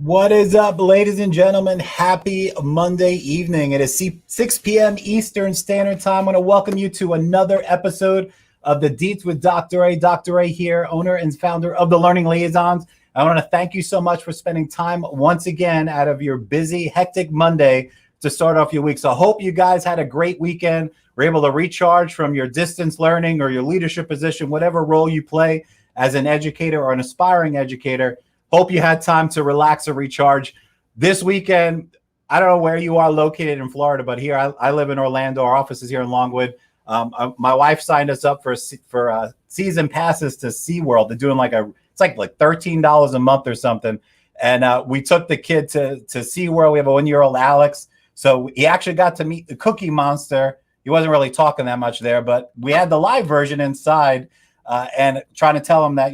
What is up, ladies and gentlemen? Happy Monday evening. It is 6 p.m. Eastern Standard Time. I want to welcome you to another episode of the Deets with Dr. A. Dr. A here, owner and founder of the Learning Liaisons. I want to thank you so much for spending time once again out of your busy, hectic Monday to start off your week. So I hope you guys had a great weekend. Were able to recharge from your distance learning or your leadership position, whatever role you play as an educator or an aspiring educator. Hope you had time to relax and recharge. This weekend, I don't know where you are located in Florida, but here I live in Orlando. Our office is here in Longwood. My wife signed us up for season passes to SeaWorld. They're doing it's like $13 a month or something. And we took the kid to SeaWorld. We have a 1-year-old Alex. So he actually got to meet the Cookie Monster. He wasn't really talking that much there, but we had the live version inside. And trying to tell him that,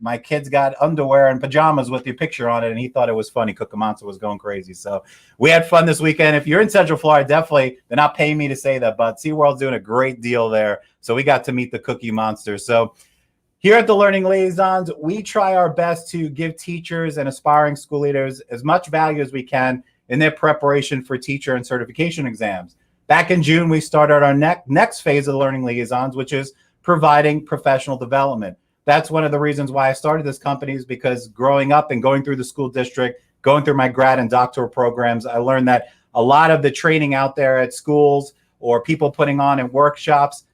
my kid's got underwear and pajamas with your picture on it, and he thought it was funny. Cookie Monster was going crazy. So we had fun this weekend. If you're in Central Florida, definitely, they're not paying me to say that, but SeaWorld's doing a great deal there. So we got to meet the Cookie Monster. So here at the Learning Liaisons, we try our best to give teachers and aspiring school leaders as much value as we can in their preparation for teacher and certification exams. Back in June, we started our next phase of the Learning Liaisons, which is providing professional development. That's one of the reasons why I started this company, is because growing up and going through the school district, going through my grad and doctoral programs, I learned that a lot of the training out there at schools or people putting on in workshops,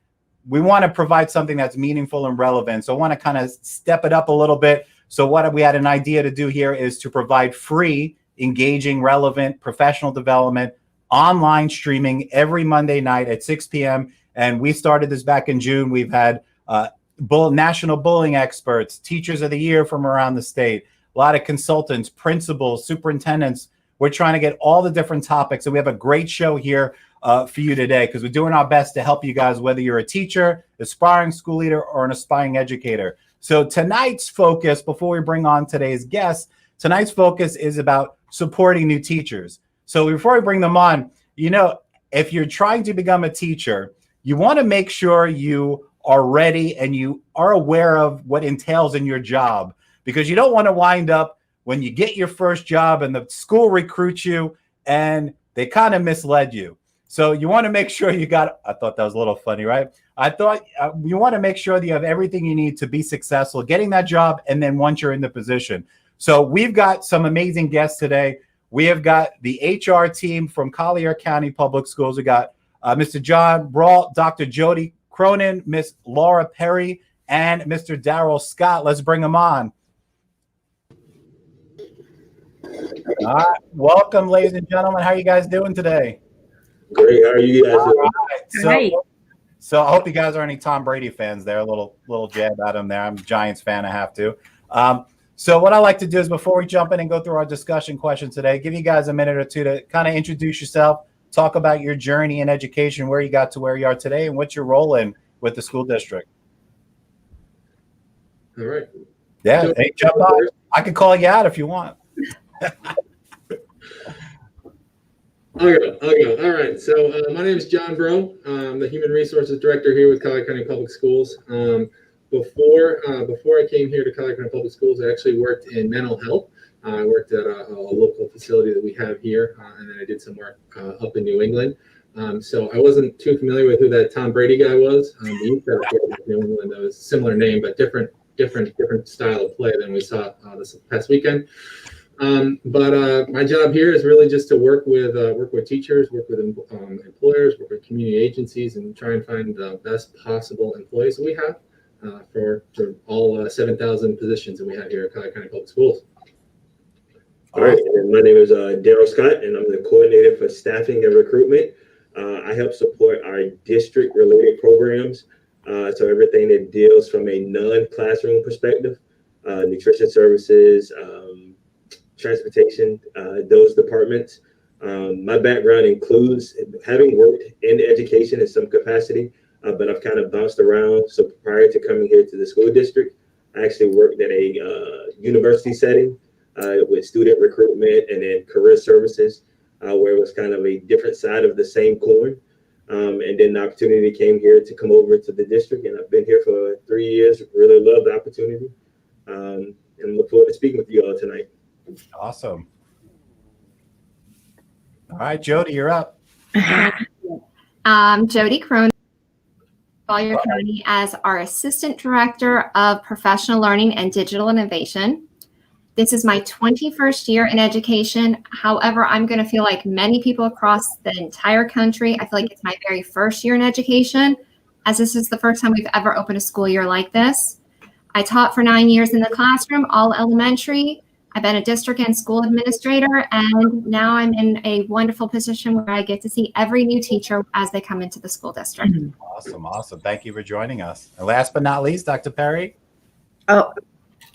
we want to provide something that's meaningful and relevant. So I want to kind of step it up a little bit. So what we had an idea to do here is to provide free, engaging, relevant professional development online streaming every Monday night at 6 p.m. And we started this back in June. We've had national bullying experts, teachers of the year from around the state, a lot of consultants, principals, superintendents. We're trying to get all the different topics. And we have a great show here for you today, because we're doing our best to help you guys, whether you're a teacher, aspiring school leader, or an aspiring educator. So tonight's focus, before we bring on today's guest, tonight's focus is about supporting new teachers. So before we bring them on, if you're trying to become a teacher, you want to make sure you are ready and you are aware of what entails in your job, because you don't want to wind up when you get your first job and the school recruits you and they kind of misled you. So you want to make sure I thought that was a little funny, right? I thought you want to make sure that you have everything you need to be successful getting that job, and then once you're in the position. So we've got some amazing guests today. We have got the HR team from Collier County Public Schools. We got Mr. John Breault, Dr. Jodi Cronin, Miss Laura Perry, and Mr. Daryl Scott. Let's bring them on. All right. Welcome, ladies and gentlemen. How are you guys doing today? Great. How are you guys doing? All right. So I hope you guys are any Tom Brady fans there. A little jab at him there. I'm a Giants fan. I have to. So what I like to do is, before we jump in and go through our discussion questions today, give you guys a minute or two to kind of introduce yourself, talk about your journey in education, where you got to where you are today, and what's your role in with the school district. All right. Yeah. Hey, jump on. I could call you out if you want. Okay. All right. So my name is John Breault. I'm the Human Resources Director here with Collier County Public Schools. Before I came here to Collier County Public Schools, I actually worked in mental health. I worked at a local facility that we have here, and then I did some work up in New England. So I wasn't too familiar with who that Tom Brady guy was. We used to have New England. That was a similar name, but different style of play than we saw this past weekend. But my job here is really just to work with teachers, work with employers, work with community agencies, and try and find the best possible employees that we have for all 7,000 positions that we have here at Collier County Public Schools. All right, and my name is Daryl Scott, and I'm the coordinator for staffing and recruitment. I help support our district-related programs, so everything that deals from a non-classroom perspective, nutrition services, transportation, those departments. My background includes having worked in education in some capacity, but I've kind of bounced around. So prior to coming here to the school district, I actually worked at a university setting with student recruitment and then career services, where it was kind of a different side of the same coin. And then the opportunity came here to come over to the district, and I've been here for 3 years. Really love the opportunity, and look forward to speaking with you all tonight. Awesome. All right, Jodi, you're up. Jodi Cronin, Collier County, as our Assistant Director of Professional Learning and Digital Innovation. This is my 21st year in education. However, I'm going to feel like many people across the entire country. I feel like it's my very first year in education, as this is the first time we've ever opened a school year like this. I taught for 9 years in the classroom, all elementary. I've been a district and school administrator, and now I'm in a wonderful position where I get to see every new teacher as they come into the school district. Awesome, awesome. Thank you for joining us. And last but not least, Dr. Perry. Oh,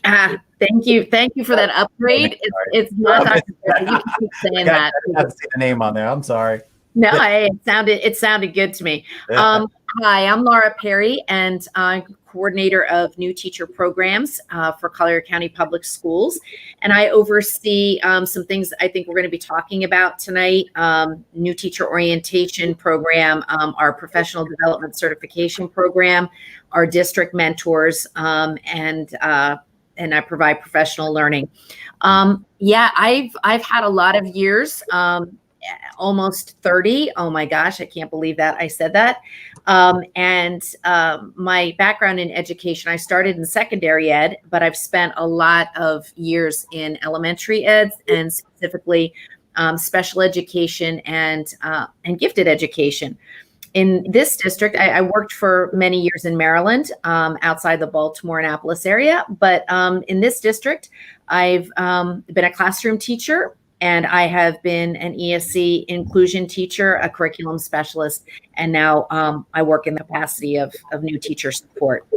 thank you for that upgrade. It's not Dr. Perry. You can keep saying that. I have to see the name on there. I'm sorry. No, it sounded good to me. Hi, I'm Laura Perry, and I'm coordinator of new teacher programs for Collier County Public Schools. And I oversee some things I think we're going to be talking about tonight. New teacher orientation program, our professional development certification program, our district mentors, and I provide professional learning. I've had a lot of years, almost 30. Oh my gosh, I can't believe that I said that. My background in education, I started in secondary ed, but I've spent a lot of years in elementary ed, and specifically special education and gifted education. In this district, I worked for many years in Maryland, outside the Baltimore, Annapolis area. But in this district, I've been a classroom teacher, and I have been an ESC inclusion teacher, a curriculum specialist, and now I work in the capacity of new teacher support.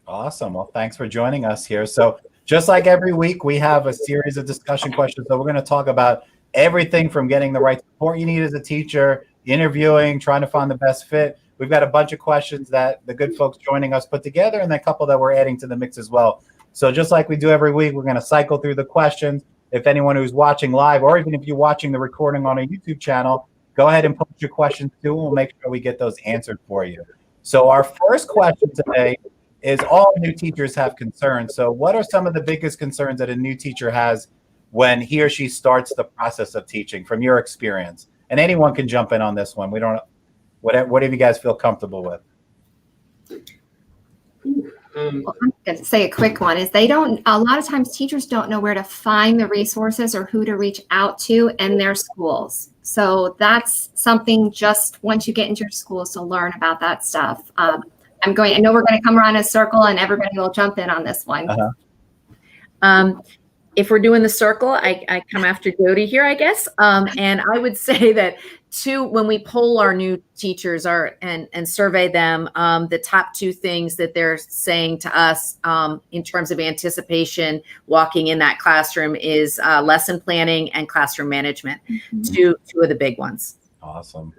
Awesome. Well, thanks for joining us here. So just like every week, we have a series of discussion questions. So we're going to talk about everything from getting the right support you need as a teacher, interviewing, trying to find the best fit. We've got a bunch of questions that the good folks joining us put together, and a couple that we're adding to the mix as well. So just like we do every week, we're going to cycle through the questions. If anyone who's watching live, or even if you're watching the recording on a YouTube channel, go ahead and post your questions too, and we'll make sure we get those answered for you. So our first question today is, all new teachers have concerns. So what are some of the biggest concerns that a new teacher has when he or she starts the process of teaching, from your experience? And anyone can jump in on this one. We don't, whatever you guys feel comfortable with. Well, I'm going to say a quick one is a lot of times teachers don't know where to find the resources or who to reach out to in their schools. So that's something, just once you get into your schools, to learn about that stuff. I know we're going to come around in a circle and everybody will jump in on this one. If we're doing the circle, I come after Jodi here, I guess. And I would say that when we poll our new teachers and survey them, the top two things that they're saying to us in terms of anticipation walking in that classroom is lesson planning and classroom management. Mm-hmm. Two of the big ones. Awesome.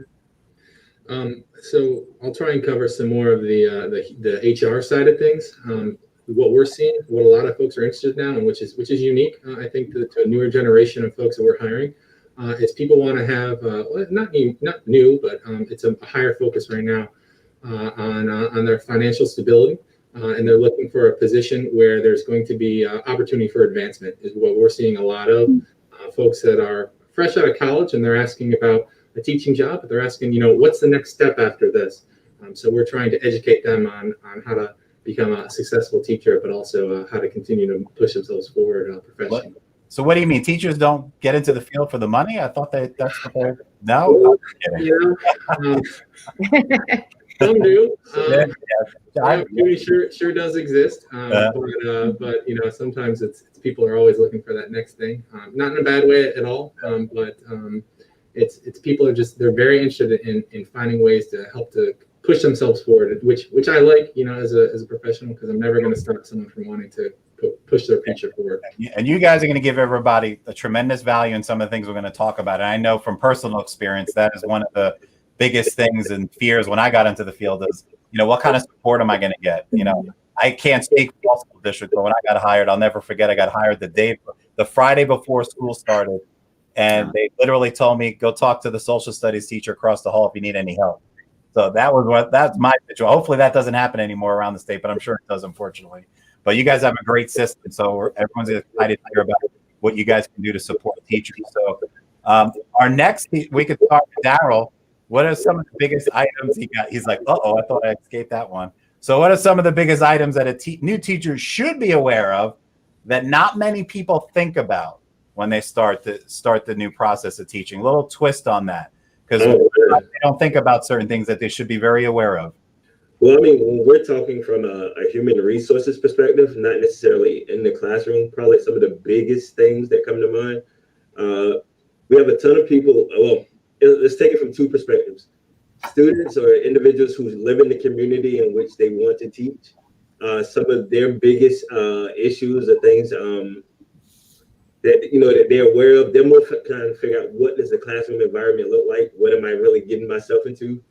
So I'll try and cover some more of the HR side of things. What we're seeing, what a lot of folks are interested in now, and which is unique, I think, to a newer generation of folks that we're hiring, is people want to have not new, but it's a higher focus right now on their financial stability, and they're looking for a position where there's going to be opportunity for advancement. Is what we're seeing a lot of folks that are fresh out of college, and they're asking about a teaching job, but they're asking, what's the next step after this? So we're trying to educate them on how to become a successful teacher, but also how to continue to push themselves forward professionally. So what do you mean? Teachers don't get into the field for the money? I thought that's what they're... No? Some do. Sure does exist. But sometimes it's people are always looking for that next thing. Not in a bad way at all, but it's people are just, they're very interested in finding ways to help to push themselves forward, which I like, as a professional, because I'm never going to stop someone from wanting to push their future forward. And you guys are going to give everybody a tremendous value in some of the things we're going to talk about. And I know from personal experience, that is one of the biggest things and fears when I got into the field is, what kind of support am I going to get? I can't speak for all school districts, but when I got hired, I'll never forget, I got hired the Friday before school started. And they literally told me, go talk to the social studies teacher across the hall if you need any help. So that's my situation. Hopefully that doesn't happen anymore around the state, but I'm sure it does, unfortunately. But you guys have a great system, so everyone's excited to hear about what you guys can do to support teachers. So our next, we could talk to Daryl. What are some of the biggest items he got? He's like, uh-oh, I thought I escaped that one. So what are some of the biggest items that a new teacher should be aware of that not many people think about when they start the new process of teaching? A little twist on that, because they don't think about certain things that they should be very aware of. Well, I mean, when we're talking from a human resources perspective, not necessarily in the classroom, probably some of the biggest things that come to mind. We have a ton of people. Well, let's take it from two perspectives. Students or individuals who live in the community in which they want to teach. Some of their biggest issues or things that that they're aware of. They're more trying to figure out, what does the classroom environment look like? What am I really getting myself into?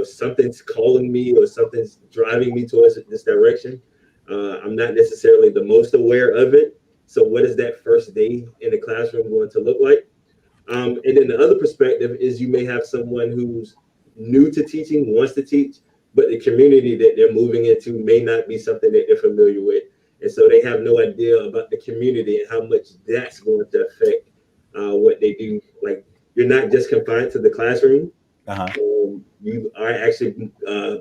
Something's calling me or something's driving me towards this direction. I'm not necessarily the most aware of it. So what is that first day in the classroom going to look like? And then the other perspective is, you may have someone who's new to teaching, wants to teach, but the community that they're moving into may not be something that they're familiar with. And so they have no idea about the community and how much that's going to affect what they do. Like, you're not just confined to the classroom. You are actually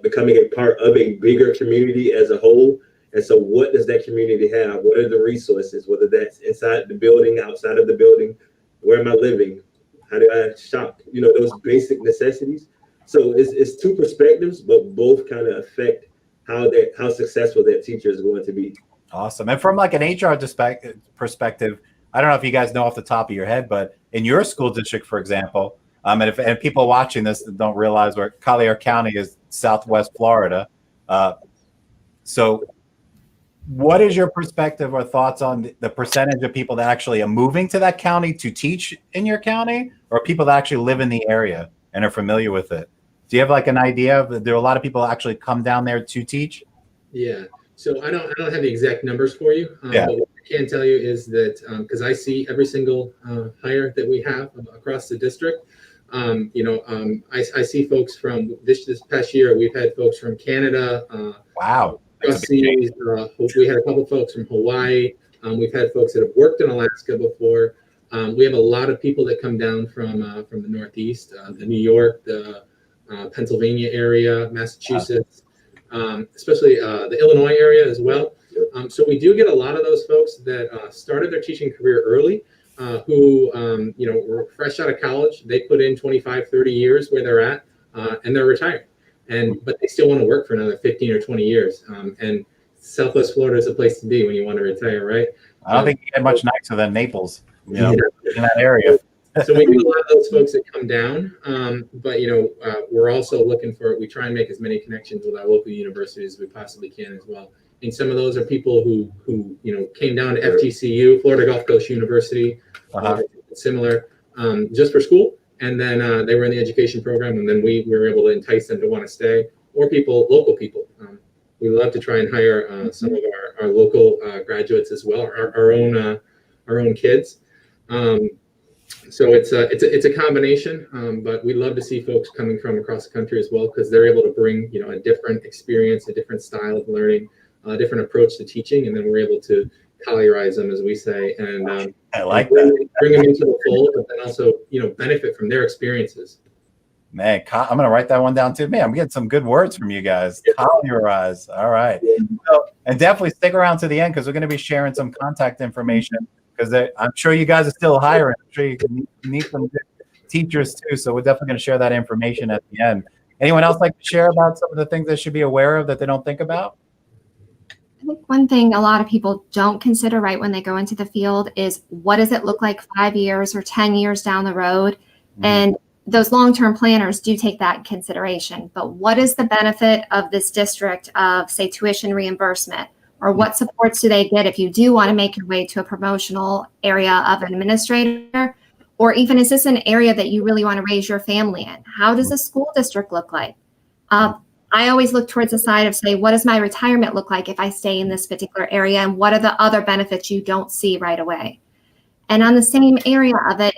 becoming a part of a bigger community as a whole. And so what does that community have? What are the resources, whether that's inside the building, outside of the building? Where am I living? How do I shop? Those basic necessities. So it's two perspectives, but both kind of affect how successful that teacher is going to be. Awesome. And from like an HR perspective, I don't know if you guys know off the top of your head, but in your school district, for example, and people watching this don't realize, where Collier County is Southwest Florida. So what is your perspective or thoughts on the percentage of people that actually are moving to that county to teach in your county, or people that actually live in the area and are familiar with it? Do you have like an idea of, there are a lot of people that actually come down there to teach? Yeah. So I don't have the exact numbers for you. But what I can tell you is that, because I see every single hire that we have across the district, I see folks from this past year. We've had folks from Canada. Wow. We had a couple folks from Hawaii. We've had folks that have worked in Alaska before. We have a lot of people that come down from the Northeast, the New York, the Pennsylvania area, Massachusetts, especially the Illinois area as well. So we do get a lot of those folks that started their teaching career early, who were fresh out of college. They put in 25, 30 years where they're at, and they're retired. But they still want to work for another 15 or 20 years. And Southwest Florida is a place to be when you want to retire, right? I don't think you get much nicer than Naples, in that area. So we do a lot of those folks that come down, but we're also looking for. We try and make as many connections with our local universities as we possibly can as well. And some of those are people who came down to FGCU, Florida Gulf Coast University, similar, just for school. And then they were in the education program, and then we were able to entice them to want to stay, or local people. We love to try and hire some of our local graduates as well, our own kids. So it's a combination, but we love to see folks coming from across the country as well, because they're able to bring a different experience, a different style of learning, a different approach to teaching, and then we're able to Collierize them, as we say, and I like bring that. them into the fold, but then also benefit from their experiences. Man, I'm gonna write that one down too. Man, I'm getting some good words from you guys. Collierize. All right. So, and definitely stick around to the end, because we're gonna be sharing some contact information, because I'm sure you guys are still hiring. I'm sure you need some good teachers too. So we're definitely gonna share that information at the end. Anyone else like to share about some of the things they should be aware of that they don't think about? I think one thing a lot of people don't consider right when they go into the field is, what does it look like 5 years or 10 years down the road? And those long-term planners do take that in consideration. But what is the benefit of this district of, say, tuition reimbursement? Or what supports do they get if you do want to make your way to a promotional area of an administrator? Or even, is this an area that you really want to raise your family in? How does a school district look like? I always look towards the side of, say, what does my retirement look like if I stay in this particular area? And what are the other benefits you don't see right away? And on the same area of it,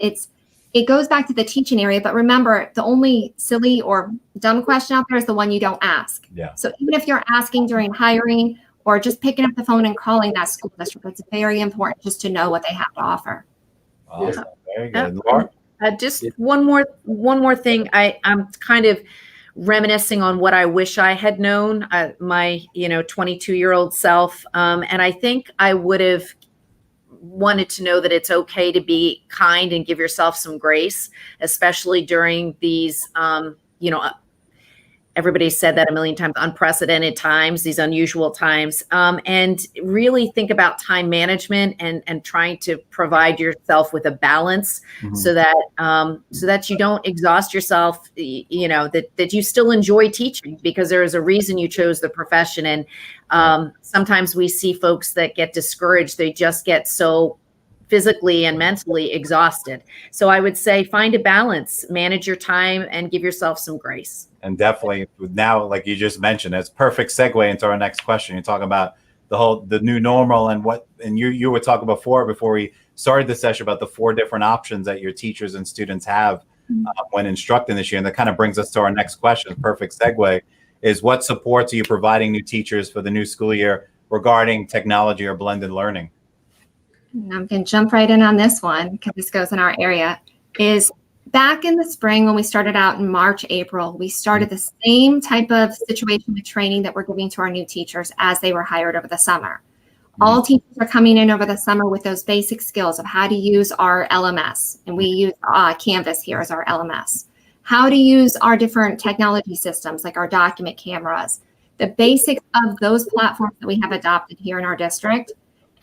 it goes back to the teaching area. But remember, the only silly or dumb question out there is the one you don't ask. Yeah. So even if you're asking during hiring or just picking up the phone and calling that school district, it's very important just to know what they have to offer. Awesome. Very Yeah. good. Laura? Just one more thing. I'm kind of reminiscing on what I wish I had known, my 22-year-old self, and I think I would have wanted to know that it's okay to be kind and give yourself some grace, especially during these everybody said that a million times, unprecedented times, these unusual times, and really think about time management and trying to provide yourself with a balance so that you don't exhaust yourself, that you still enjoy teaching, because there is a reason you chose the profession. And sometimes we see folks that get discouraged. They just get so physically and mentally exhausted. So I would say find a balance, manage your time, and give yourself some grace. And definitely now, like you just mentioned, it's perfect segue into our next question. You're talking about the new normal and you were talking before we started the session about the 4 different options that your teachers and students have when instructing this year. And that kind of brings us to our next question. Perfect segue is, what supports are you providing new teachers for the new school year regarding technology or blended learning? And I'm going to jump right in on this one because this goes in our area. Is back in the spring, when we started out in March, April, we started the same type of situation with training that we're giving to our new teachers as they were hired over the summer. All teachers are coming in over the summer with those basic skills of how to use our LMS. And we use Canvas here as our LMS. How to use our different technology systems like our document cameras, the basics of those platforms that we have adopted here in our district.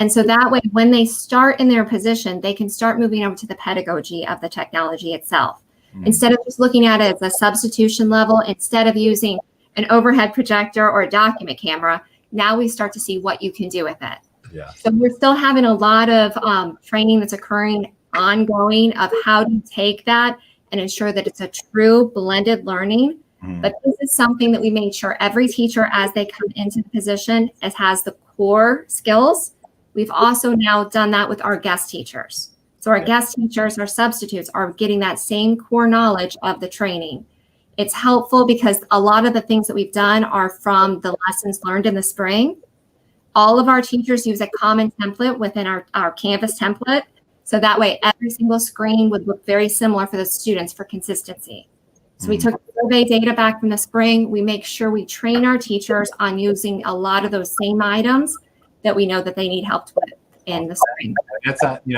And so that way, when they start in their position, they can start moving over to the pedagogy of the technology itself. Instead of just looking at it as a substitution level, instead of using an overhead projector or a document camera, now we start to see what you can do with it. Yeah. So we're still having a lot of training that's occurring ongoing of how to take that and ensure that it's a true blended learning. But this is something that we made sure every teacher, as they come into the position, has the core skills. We've also now done that with our guest teachers. So our guest teachers, our substitutes, are getting that same core knowledge of the training. It's helpful because a lot of the things that we've done are from the lessons learned in the spring. All of our teachers use a common template within our Canvas template. So that way, every single screen would look very similar for the students for consistency. So we took survey data back from the spring. We make sure we train our teachers on using a lot of those same items that we know that they need help with in the spring.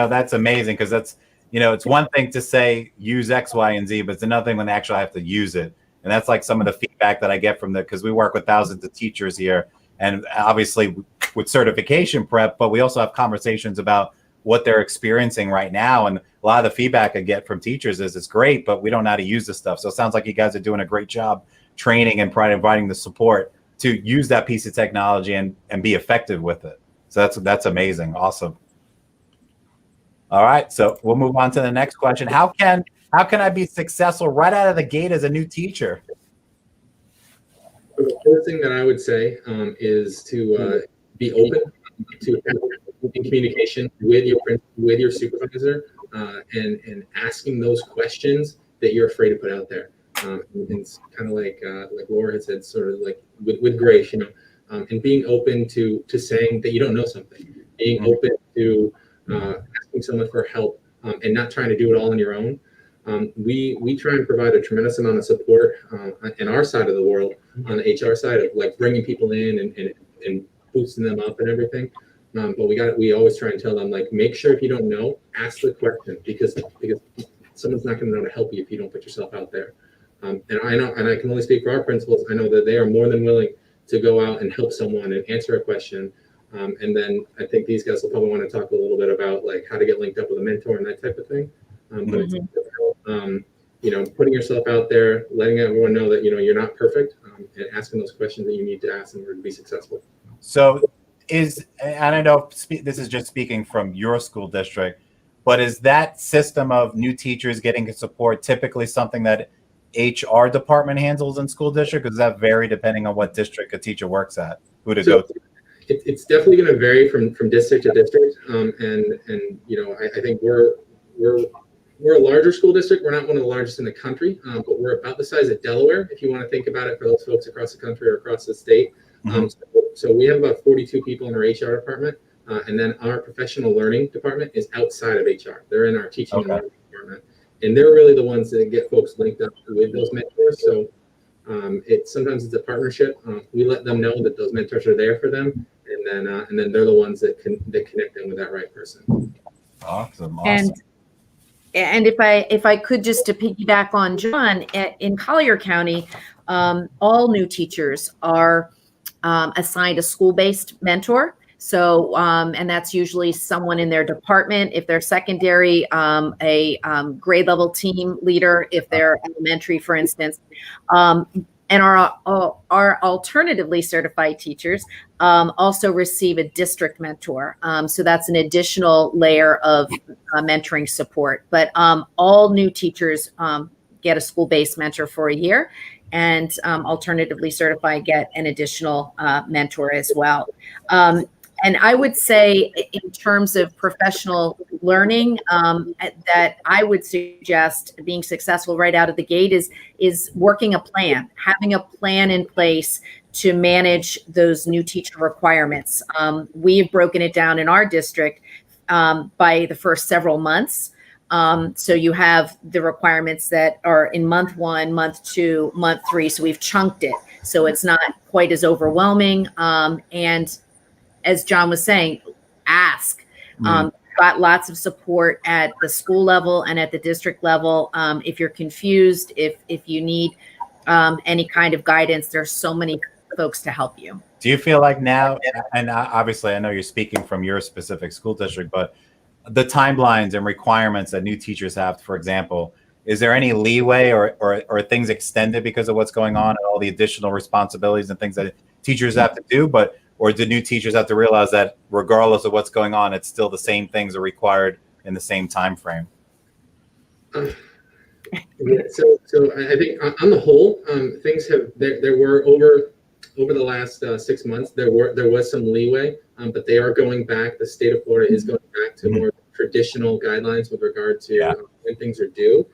That's amazing, because that's, it's one thing to say use X, Y, and Z, but it's another thing when they actually have to use it. And that's like some of the feedback that I get from because we work with thousands of teachers here, and obviously with certification prep, but we also have conversations about what they're experiencing right now. And a lot of the feedback I get from teachers is it's great, but we don't know how to use this stuff. So it sounds like you guys are doing a great job training and providing the support to use that piece of technology and be effective with it. So that's amazing. Awesome. All right. So we'll move on to the next question. How can I be successful right out of the gate as a new teacher? The first thing that I would say is to be open to open communication with your supervisor and asking those questions that you're afraid to put out there. It's kind of like Laura had said, sort of like with grace, and being open to saying that you don't know something, being open to asking someone for help and not trying to do it all on your own. We try and provide a tremendous amount of support in our side of the world, on the HR side, of like bringing people in and boosting them up and everything. But we always try and tell them, like, make sure if you don't know, ask the question, because someone's not going to know to help you if you don't put yourself out there. And I know, and I can only speak for our principals, I know that they are more than willing to go out and help someone and answer a question. And then I think these guys will probably want to talk a little bit about like how to get linked up with a mentor and that type of thing. But it's, putting yourself out there, letting everyone know that, you're not perfect, and asking those questions that you need to ask in order to be successful. So I don't know if this is just speaking from your school district, but is that system of new teachers getting support typically something that HR department handles in school district? Or does that vary depending on what district a teacher works at, who to go to? It's definitely going to vary from district to district. I think we're a larger school district. We're not one of the largest in the country, but we're about the size of Delaware, if you want to think about it for those folks across the country or across the state. So we have about 42 people in our HR department. And then our professional learning department is outside of HR. They're in our teaching and Okay. learning department. And they're really the ones that get folks linked up with those mentors. So sometimes it's a partnership. We let them know that those mentors are there for them, and then they're the ones that connect them with that right person. Awesome. And if I could just to piggyback on John, in Collier County, all new teachers are assigned a school-based mentor. So, and that's usually someone in their department. If they're secondary, a grade level team leader, if they're elementary, for instance. And our alternatively certified teachers also receive a district mentor. So that's an additional layer of mentoring support. But all new teachers get a school-based mentor for a year, and alternatively certified get an additional mentor as well. And I would say in terms of professional learning, that I would suggest being successful right out of the gate is working a plan, having a plan in place to manage those new teacher requirements. We've broken it down in our district by the first several months. So you have the requirements that are in month 1, month 2, month 3. So we've chunked it. So it's not quite as overwhelming. And as John was saying, ask. Got lots of support at the school level and at the district level. If you're confused, if you need any kind of guidance, there's so many folks to help you. Do you feel like now, and obviously I know you're speaking from your specific school district, but the timelines and requirements that new teachers have, for example, is there any leeway or things extended because of what's going on and all the additional responsibilities and things that teachers have to do? Or do new teachers have to realize that regardless of what's going on, it's still the same things are required in the same time frame? Yeah, so I think on the whole, things have there were over the last 6 months there was some leeway, but they are going back. The state of Florida is going back to more traditional guidelines with regard to when things are due.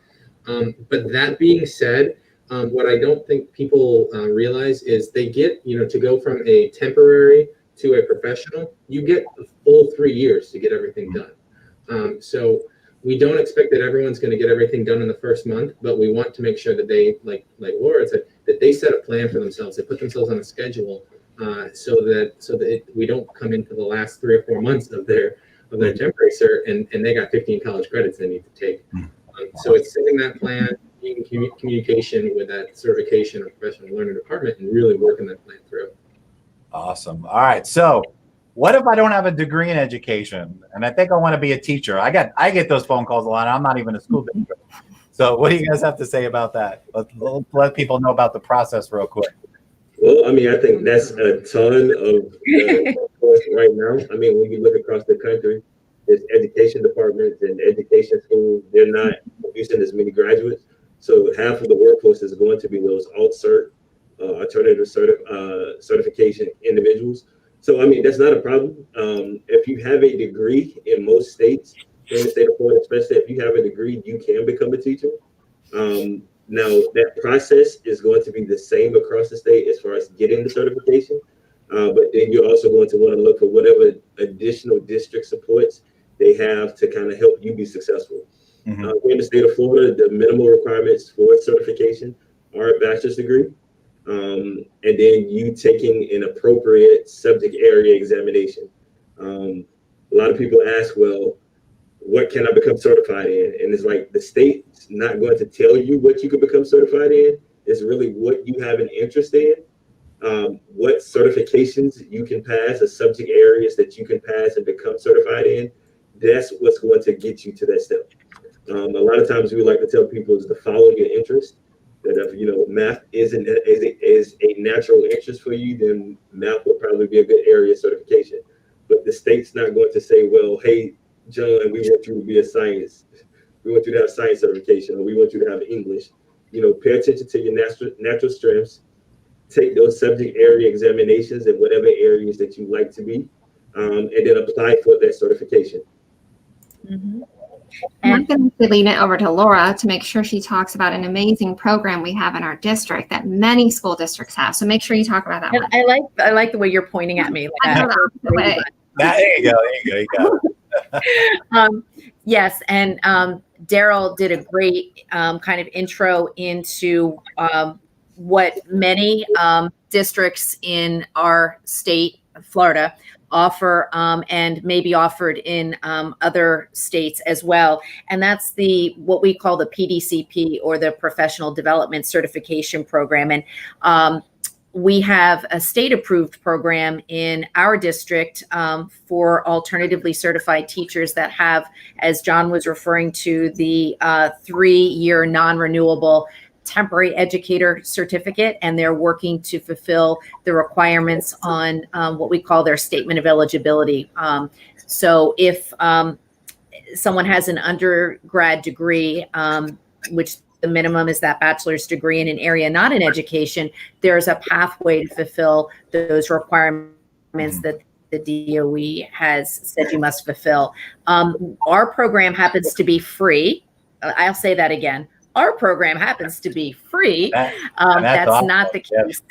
But that being said, what I don't think people realize is they get, to go from a temporary to a professional, you get a full 3 years to get everything done. So we don't expect that everyone's going to get everything done in the first month, but we want to make sure that they, like Laura said, that they set a plan for themselves. They put themselves on a schedule so that we don't come into the last 3 or 4 months of their temporary cert and they got 15 college credits they need to take. So it's setting that plan, being in communication with that certification or professional learning department, and really working that plan through. Awesome. All right. So what if I don't have a degree in education and I think I want to be a teacher? I get those phone calls a lot. I'm not even a school teacher. So what do you guys have to say about that? Let people know about the process real quick. Well, I mean, I think that's a ton of right now. I mean, when you look across the country, there's education departments and education schools. They're not producing as many graduates. So half of the workforce is going to be those alt-cert, alternative certification individuals. So, I mean, that's not a problem. If you have a degree in most states, in the state of Florida, especially if you have a degree, you can become a teacher. Now, that process is going to be the same across the state as far as getting the certification. But then you're also going to want to look for whatever additional district supports they have to kind of help you be successful. In the state of Florida, the minimal requirements for certification are a bachelor's degree, and then you taking an appropriate subject area examination. A lot of people ask, well, what can I become certified in? And it's like the state's not going to tell you what you can become certified in. It's really what you have an interest in. What certifications you can pass, the subject areas that you can pass and become certified in, that's what's going to get you to that step. A lot of times we like to tell people is to follow your interest, that if math is a natural interest for you, then math would probably be a good area of certification. But the state's not going to say, well, hey, John, we want you to be we want you to have science certification, or we want you to have English. Pay attention to your natural strengths. Take those subject area examinations in whatever areas that you like to be, and then apply for that certification. I'm going to lean it over to Laura to make sure she talks about an amazing program we have in our district that many school districts have. So make sure you talk about that one. I like the way you're pointing at me. I know the way. There you go. There you go. You got it. Yes, and Daryl did a great kind of intro into what many districts in our state, Florida, offer and maybe offered in other states as well. And that's what we call the PDCP, or the Professional Development Certification Program. And we have a state-approved program in our district for alternatively certified teachers that have, as John was referring to, the 3-year non-renewable temporary educator certificate, and they're working to fulfill the requirements on what we call their statement of eligibility. So if someone has an undergrad degree, which the minimum is that bachelor's degree in an area not in education, there's a pathway to fulfill those requirements that the DOE has said you must fulfill. Our program happens to be free. I'll say that again. Our program happens to be free. That's awesome. Not the case.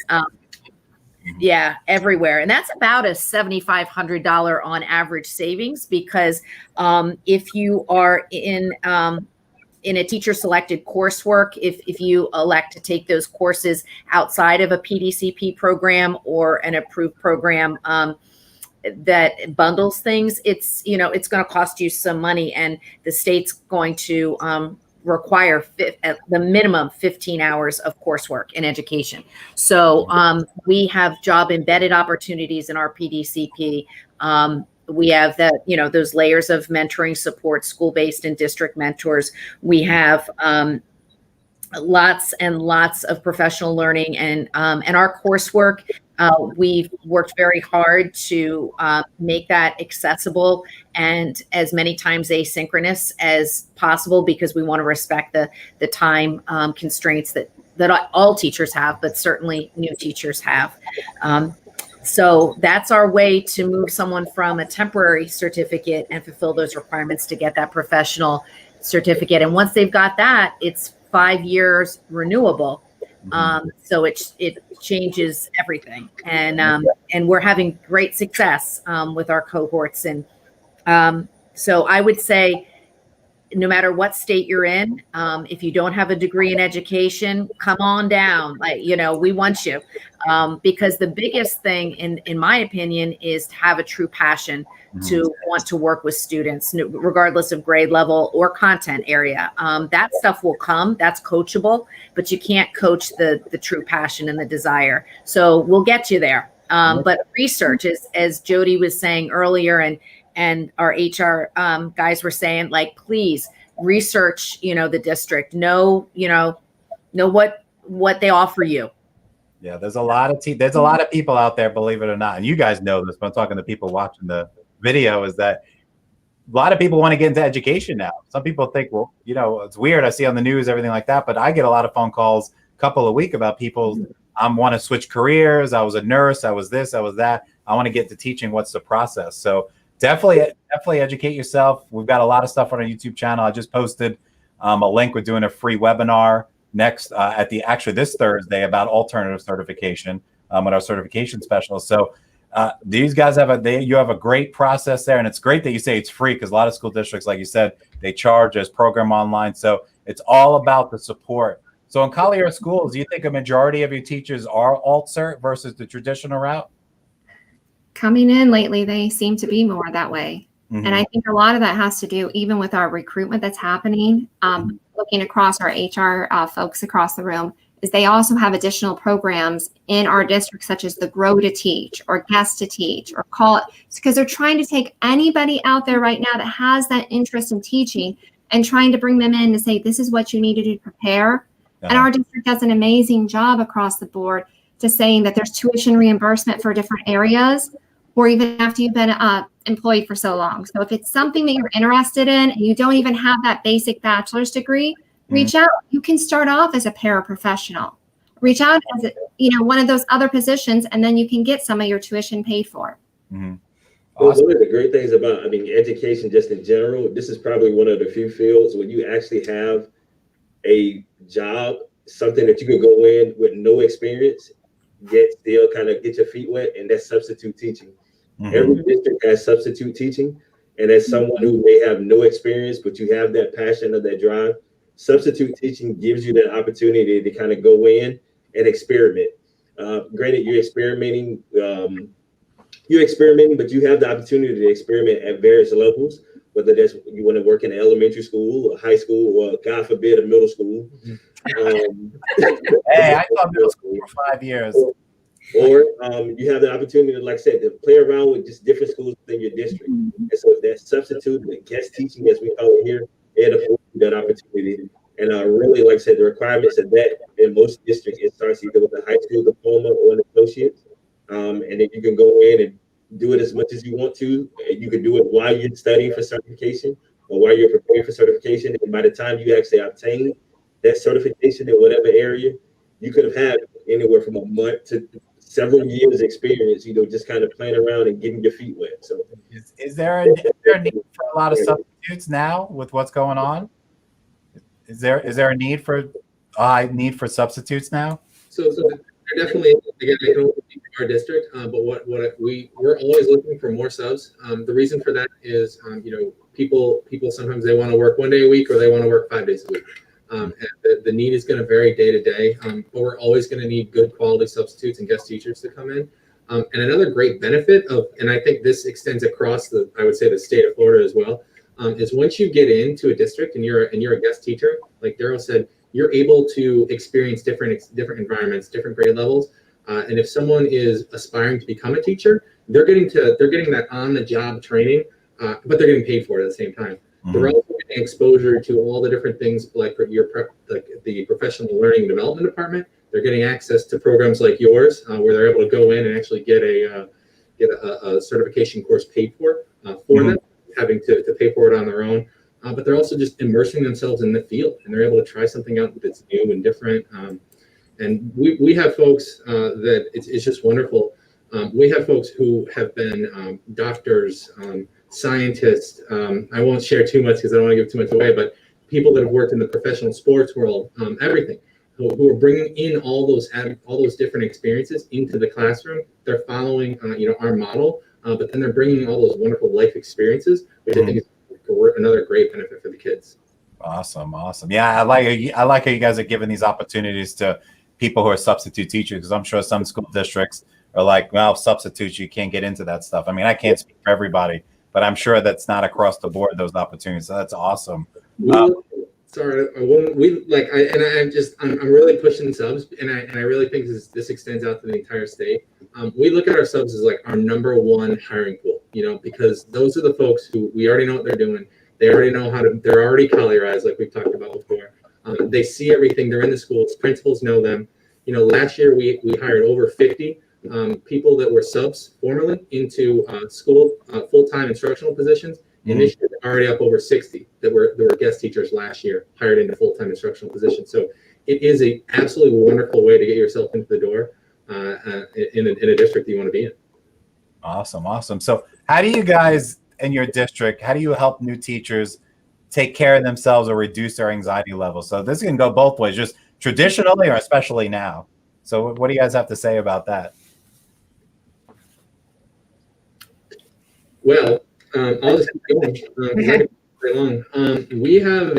Yeah, everywhere. And that's about a $7,500 on average savings, because if you are in a teacher selected coursework, if you elect to take those courses outside of a PDCP program or an approved program that bundles things, it's going to cost you some money, and the state's going to require at the minimum 15 hours of coursework in education. So we have job embedded opportunities in our PDCP. We have those layers of mentoring support, school-based and district mentors. We have lots and lots of professional learning, and our coursework. We've worked very hard to make that accessible and as many times asynchronous as possible, because we want to respect the time constraints that all teachers have, but certainly new teachers have. So that's our way to move someone from a temporary certificate and fulfill those requirements to get that professional certificate. And once they've got that, it's 5 years renewable. So it changes everything, and we're having great success with our cohorts. And so I would say, no matter what state you're in, if you don't have a degree in education, come on down. We want you, because the biggest thing, in my opinion, is to have a true passion to want to work with students, regardless of grade level or content area. That stuff will come. That's coachable, but you can't coach the true passion and the desire. So we'll get you there. But research, as Jodi was saying earlier, and our HR guys were saying, please research, the district, know what they offer you. Yeah, there's a lot of people out there, believe it or not, and you guys know this, but I'm talking to people watching the video, is that a lot of people want to get into education now. Some people think, well, it's weird. I see on the news, everything like that, but I get a lot of phone calls a couple a week about people want to switch careers. I was a nurse. I was this, I was that. I want to get to teaching. What's the process? So definitely educate yourself. We've got a lot of stuff on our YouTube channel. I just posted a link. We're doing a free webinar next this Thursday about alternative certification with our certification specialist. So these guys you have a great process there, and it's great that you say it's free, because a lot of school districts, like you said, they charge as program online. So it's all about the support. So in Collier schools, do you think a majority of your teachers are alt cert versus the traditional route? Coming in lately, they seem to be more that way. And I think a lot of that has to do even with our recruitment that's happening, looking across our HR folks across the room, is they also have additional programs in our district, such as the Grow to Teach or Guest to Teach or Call It, because they're trying to take anybody out there right now that has that interest in teaching and trying to bring them in to say, this is what you need to do to prepare. And our district does an amazing job across the board to saying that there's tuition reimbursement for different areas, or even after you've been employed for so long. So if it's something that you're interested in and you don't even have that basic bachelor's degree, reach out. You can start off as a paraprofessional. Reach out as one of those other positions, and then you can get some of your tuition paid for. Awesome. One of the great things about, education just in general, this is probably one of the few fields where you actually have a job, something that you could go in with no experience, yet still kind of get your feet wet, and that's substitute teaching. Mhm. Every district has substitute teaching. And as someone who may have no experience, but you have that passion or that drive, substitute teaching gives you that opportunity to kind of go in and experiment. Granted, you're experimenting, but you have the opportunity to experiment at various levels, whether that's you want to work in elementary school, or high school, or God forbid, a middle school. Hey, I taught middle school for 5 years. Or you have the opportunity, like I said, to play around with just different schools within your district. And so that substitute, the guest teaching, as we call it here, it affords you that opportunity. And really, like I said, the requirements of that in most districts, it starts either with a high school diploma or an associate. And then you can go in and do it as much as you want to. And you can do it while you're studying for certification or while you're preparing for certification. And by the time you actually obtain that certification in whatever area, you could have had anywhere from a month to several years experience, just kind of playing around and getting your feet wet. So is there a need for a lot of substitutes now with what's going on? Is there a need for substitutes now? So there definitely, again, I can only speak for our district, but we're always looking for more subs. The reason for that is, people sometimes they want to work 1 day a week or they want to work 5 days a week. And the need is going to vary day to day, but we're always going to need good quality substitutes and guest teachers to come in. And another great benefit and I think this extends across the state of Florida as well, is once you get into a district and you're a guest teacher, like Daryl said, you're able to experience different environments, different grade levels. And if someone is aspiring to become a teacher, they're getting that on the job training, but they're getting paid for it at the same time. Mm-hmm. They're also getting exposure to all the different things like the professional learning and development department. They're getting access to programs like yours, where they're able to go in and actually get a certification course paid for them, having to pay for it on their own. But they're also just immersing themselves in the field, and they're able to try something out that's new and different. And we have folks that it's just wonderful. We have folks who have been doctors, scientists. I won't share too much because I don't want to give too much away, but people that have worked in the professional sports world, everything, who are bringing in all those different experiences into the classroom. They're following, our model, but then they're bringing all those wonderful life experiences, which I think is another great benefit for the kids. Awesome. Yeah, I like how you guys are giving these opportunities to people who are substitute teachers, because I'm sure some school districts are like, well, substitutes, you can't get into that stuff. I mean, I can't speak for everybody, but I'm sure that's not across the board, those opportunities. So that's awesome. I'm really pushing subs, and I really think this extends out to the entire state. We look at our subs as like our number one hiring pool, because those are the folks who we already know what they're doing. They already know they're already Collierized, like we've talked about before. They see everything. They're in the schools. Principals know them. Last year we hired over 50 people that were subs formerly into school full-time instructional positions. And this year, they're already up over 60 that were guest teachers last year, hired into full-time instructional positions. So it is a absolutely wonderful way to get yourself into the door in a district that you want to be in. Awesome. So how do you guys in your district, how do you help new teachers take care of themselves or reduce their anxiety levels? So this can go both ways, just traditionally or especially now. So what do you guys have to say about that? Well, I'll just keep going. We have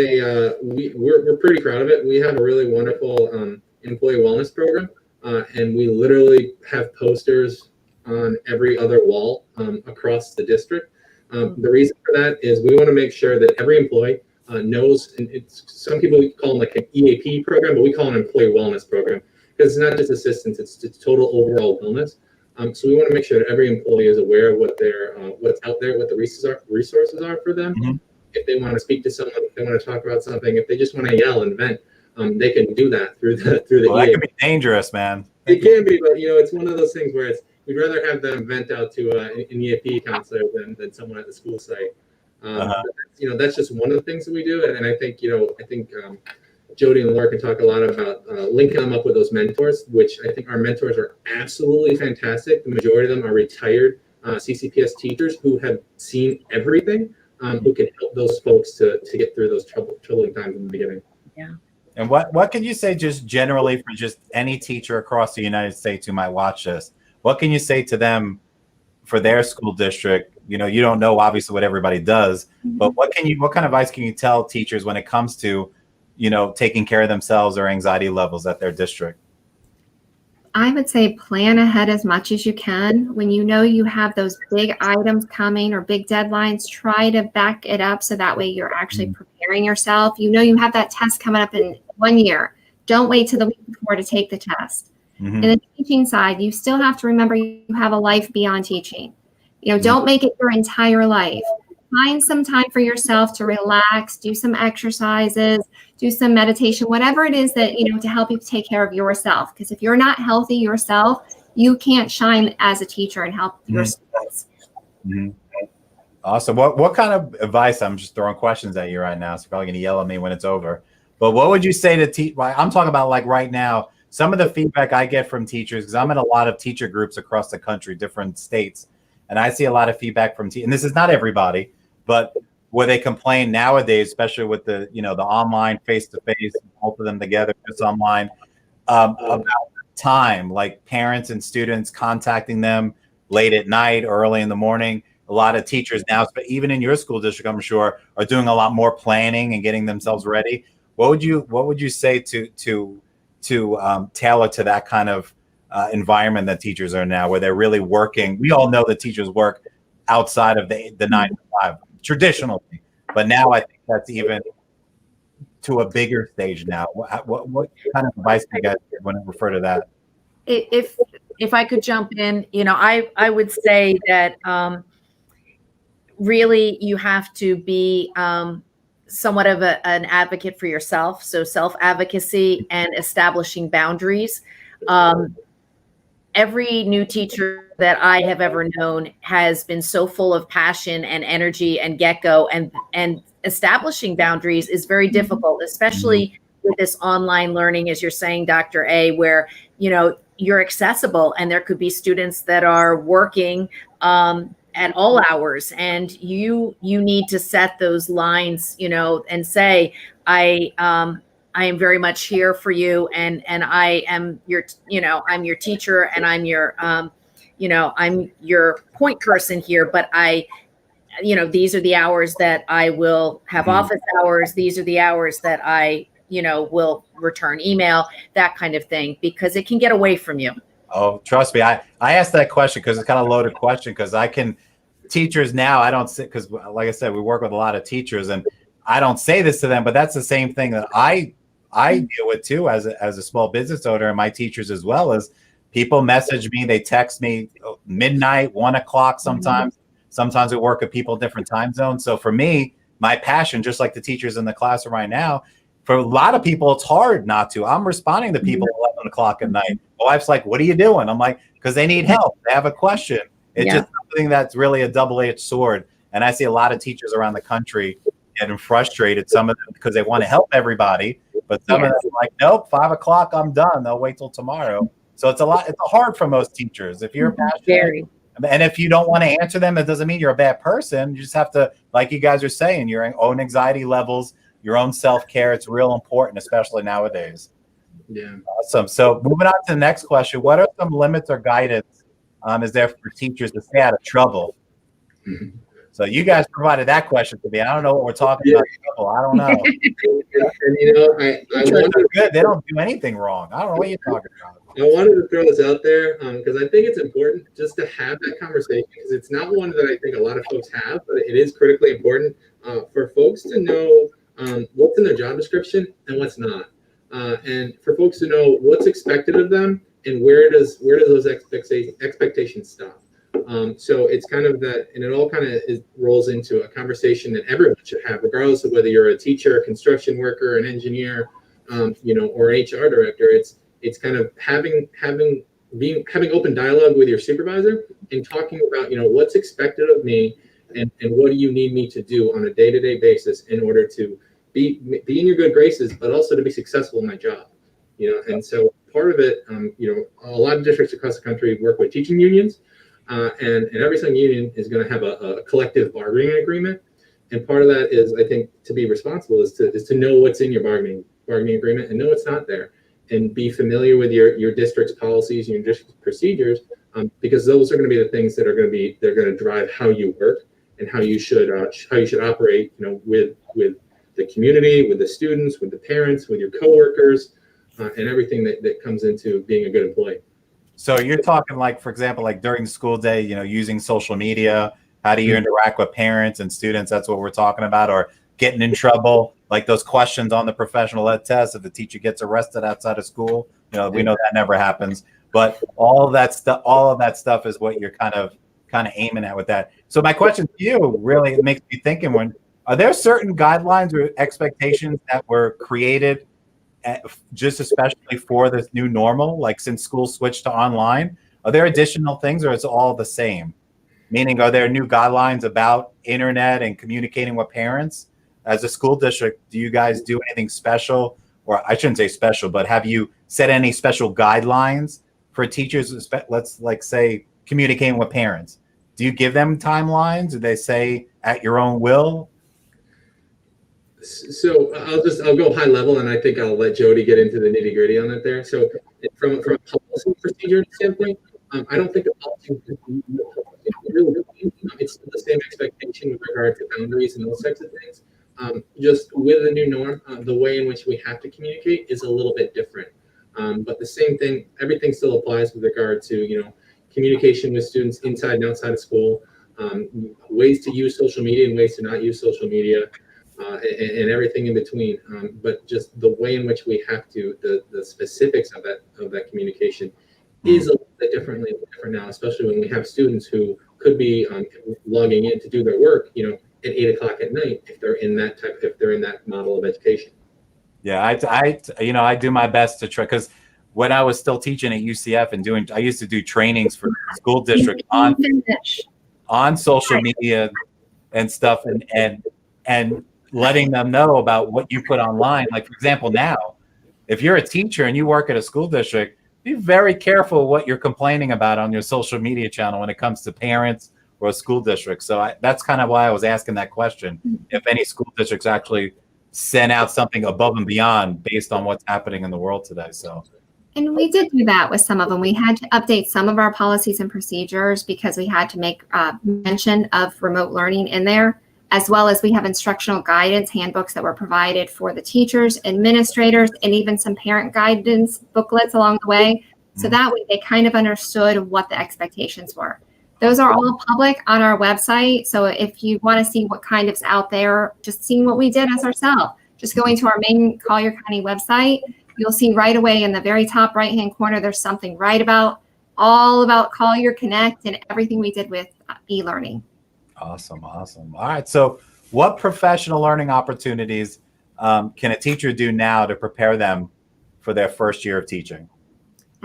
we're pretty proud of it. We have a really wonderful employee wellness program, and we literally have posters on every other wall across the district. The reason for that is we want to make sure that every employee knows, and some people call them like an EAP program, but we call it an employee wellness program because it's not just assistance; it's total overall wellness. So we want to make sure that every employee is aware of what's out there, what the resources are for them. Mm-hmm. If they want to speak to someone, if they want to talk about something, if they just want to yell and vent, they can do that through the. Well, that can be dangerous, man. It can be, but it's one of those things where we'd rather have them vent out to an EAP counselor than someone at the school site. That's just one of the things that we do, and I think Jodi and Laura can talk a lot about linking them up with those mentors, which I think our mentors are absolutely fantastic. The majority of them are retired CCPS teachers who have seen everything, who can help those folks to get through those troubling times in the beginning. Yeah. And what can you say just generally for just any teacher across the United States who might watch this? What can you say to them for their school district? You know, you don't know obviously what everybody does, but what kind of advice can you tell teachers when it comes to, you know, taking care of themselves or anxiety levels at their district? I would say plan ahead as much as you can. When you know you have those big items coming or big deadlines, try to back it up so that way you're actually preparing yourself. You know you have that test coming up in 1 year. Don't wait till the week before to take the test. In the teaching side, you still have to remember you have a life beyond teaching. You know, don't make it your entire life. Find some time for yourself to relax, do some exercises, do some meditation, whatever it is that, you know, to help you take care of yourself. Because if you're not healthy yourself, you can't shine as a teacher and help your students. Awesome. What kind of advice? I'm just throwing questions at you right now, so you're probably going to yell at me when it's over. But what would you say to I'm talking about like right now, some of the feedback I get from teachers, because I'm in a lot of teacher groups across the country, different states, and I see a lot of feedback from and this is not everybody, but where they complain nowadays, especially with the, you know, the online face-to-face, both of them together, just online, about time, like parents and students contacting them late at night, early in the morning. A lot of teachers now, but even in your school district, I'm sure, are doing a lot more planning and getting themselves ready. What would you say to tailor to that kind of environment that teachers are now, where they're really working? We all know that teachers work outside of the 9 to 5 traditionally, but now I think that's even to a bigger stage now. What kind of advice do you guys give when I refer to that? If I could jump in, you know, I would say that really you have to be somewhat of an advocate for yourself. So self-advocacy and establishing boundaries. Every new teacher that I have ever known has been so full of passion and energy and get-go, and establishing boundaries is very difficult, especially with this online learning, as you're saying, Dr. A, where, you know, you're accessible and there could be students that are working at all hours, and you need to set those lines, you know, and say, I am very much here for you, and I am your, you know, I'm your teacher, and I'm your, you know, I'm your point person here, but you know, these are the hours that I will have office hours. These are the hours that I, you know, will return email, that kind of thing, because it can get away from you. Oh, trust me. I asked that question because it's kind of a loaded question, because teachers now, I don't say, because like I said, we work with a lot of teachers, and I don't say this to them, but that's the same thing that I deal with too as a small business owner, and my teachers as well. As people message me, they text me midnight, 1 o'clock sometimes. Sometimes we work with people in different time zones. So for me, my passion, just like the teachers in the classroom right now, for a lot of people, it's hard not to. I'm responding to people at 11 o'clock at night. My wife's like, what are you doing? I'm like, because they need help. They have a question. It's just something that's really a double-edged sword. And I see a lot of teachers around the country getting frustrated, some of them because they want to help everybody, but some of them are like, nope, 5 o'clock, I'm done. They'll wait till tomorrow. So it's hard for most teachers. If you're passionate, and if you don't want to answer them, it doesn't mean you're a bad person. You just have to, like you guys are saying, your own anxiety levels, your own self-care. It's real important, especially nowadays. Yeah. Awesome. So moving on to the next question, what are some limits or guidance is there for teachers to stay out of trouble? So you guys provided that question to me. I don't know what we're talking about. Trouble. I don't know. And you know, I They don't do anything wrong. I don't know what you're talking about. I wanted to throw this out there because I think it's important just to have that conversation, because it's not one that I think a lot of folks have, but it is critically important for folks to know what's in their job description and what's not, and for folks to know what's expected of them and where does those expectations stop. So it's kind of that, and it all kind of rolls into a conversation that everyone should have, regardless of whether you're a teacher, a construction worker, an engineer, you know, or an HR director. It's kind of having open dialogue with your supervisor and talking about, you know, what's expected of me and what do you need me to do on a day-to-day basis in order to be in your good graces, but also to be successful in my job, you know. And so part of it, you know, a lot of districts across the country work with teaching unions, and every single union is going to have a collective bargaining agreement. And part of that is, I think, to be responsible is to know what's in your bargaining agreement and know what's not there, and be familiar with your district's policies and your district's procedures because those are going to be the things that they're going to drive how you work and how you should operate, with the community, with the students, with the parents, with your coworkers, and everything that comes into being a good employee. So you're talking like, for example, like during the school day, using social media, how do you interact with parents and students? That's what we're talking about. Or getting in trouble, like those questions on the professional ed test, if the teacher gets arrested outside of school, we know that never happens. But all of that stuff is what you're kind of aiming at with that. So my question to you, really, it makes me thinking, are there certain guidelines or expectations that were created just especially for this new normal, like since school switched to online? Are there additional things, or is it all the same? Meaning, are there new guidelines about internet and communicating with parents? As a school district, do you guys do anything special? Or I shouldn't say special, but have you set any special guidelines for teachers, let's like say communicating with parents? Do you give them timelines? Do they say at your own will? So I'll go high level, and I think I'll let Jodi get into the nitty gritty on it there. So from a policy procedure standpoint, I don't think the policy really, it's the same expectation with regard to boundaries and those types of things. Just with the new norm, the way in which we have to communicate is a little bit different. But the same thing, everything still applies with regard to, communication with students inside and outside of school, ways to use social media and ways to not use social media, and everything in between. But just the way in which we have to, the specifics of that communication is a little bit different now, especially when we have students who could be logging in to do their work, at 8 o'clock at night, if they're in that model of education. Yeah, I do my best to try, because when I was still teaching at UCF and I used to do trainings for school district on social media and stuff, and letting them know about what you put online. Like, for example, now, if you're a teacher and you work at a school district, be very careful what you're complaining about on your social media channel when it comes to parents or a school district. So that's kind of why I was asking that question. If any school districts actually send out something above and beyond based on what's happening in the world today. And we did do that with some of them. We had to update some of our policies and procedures because we had to make mention of remote learning in there, as well as we have instructional guidance handbooks that were provided for the teachers, administrators, and even some parent guidance booklets along the way. So that way they kind of understood what the expectations were. Those are all public on our website. So if you want to see what kind of's out there, just seeing what we did as ourselves, just going to our main Collier County website, you'll see right away in the very top right-hand corner, there's something all about Collier Connect and everything we did with e-learning. Awesome. All right. So what professional learning opportunities can a teacher do now to prepare them for their first year of teaching?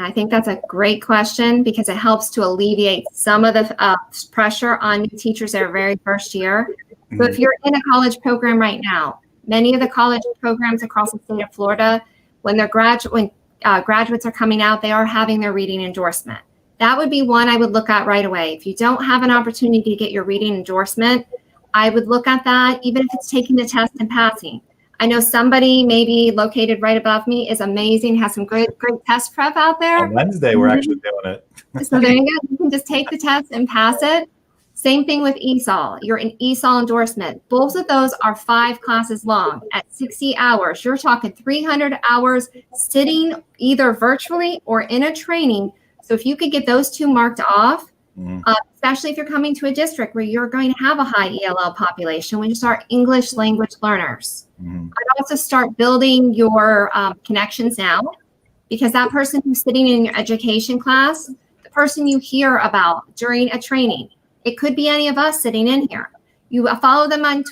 I think that's a great question because it helps to alleviate some of the pressure on new teachers their very first year. So if you're in a college program right now, many of the college programs across the state of Florida, when graduates are coming out, they are having their reading endorsement. That would be one I would look at right away. If you don't have an opportunity to get your reading endorsement, I would look at that, even if it's taking the test and passing. I know somebody maybe located right above me is amazing, has some great test prep out there. On Wednesday, we're actually doing it. So there you go. You can just take the test and pass it. Same thing with ESOL. You're an ESOL endorsement. Both of those are 5 classes long at 60 hours. You're talking 300 hours sitting either virtually or in a training. So if you could get those 2 marked off, especially if you're coming to a district where you're going to have a high ELL population, when you start English language learners, I'd also start building your connections now, because that person who's sitting in your education class, the person you hear about during a training, it could be any of us sitting in here. You follow them on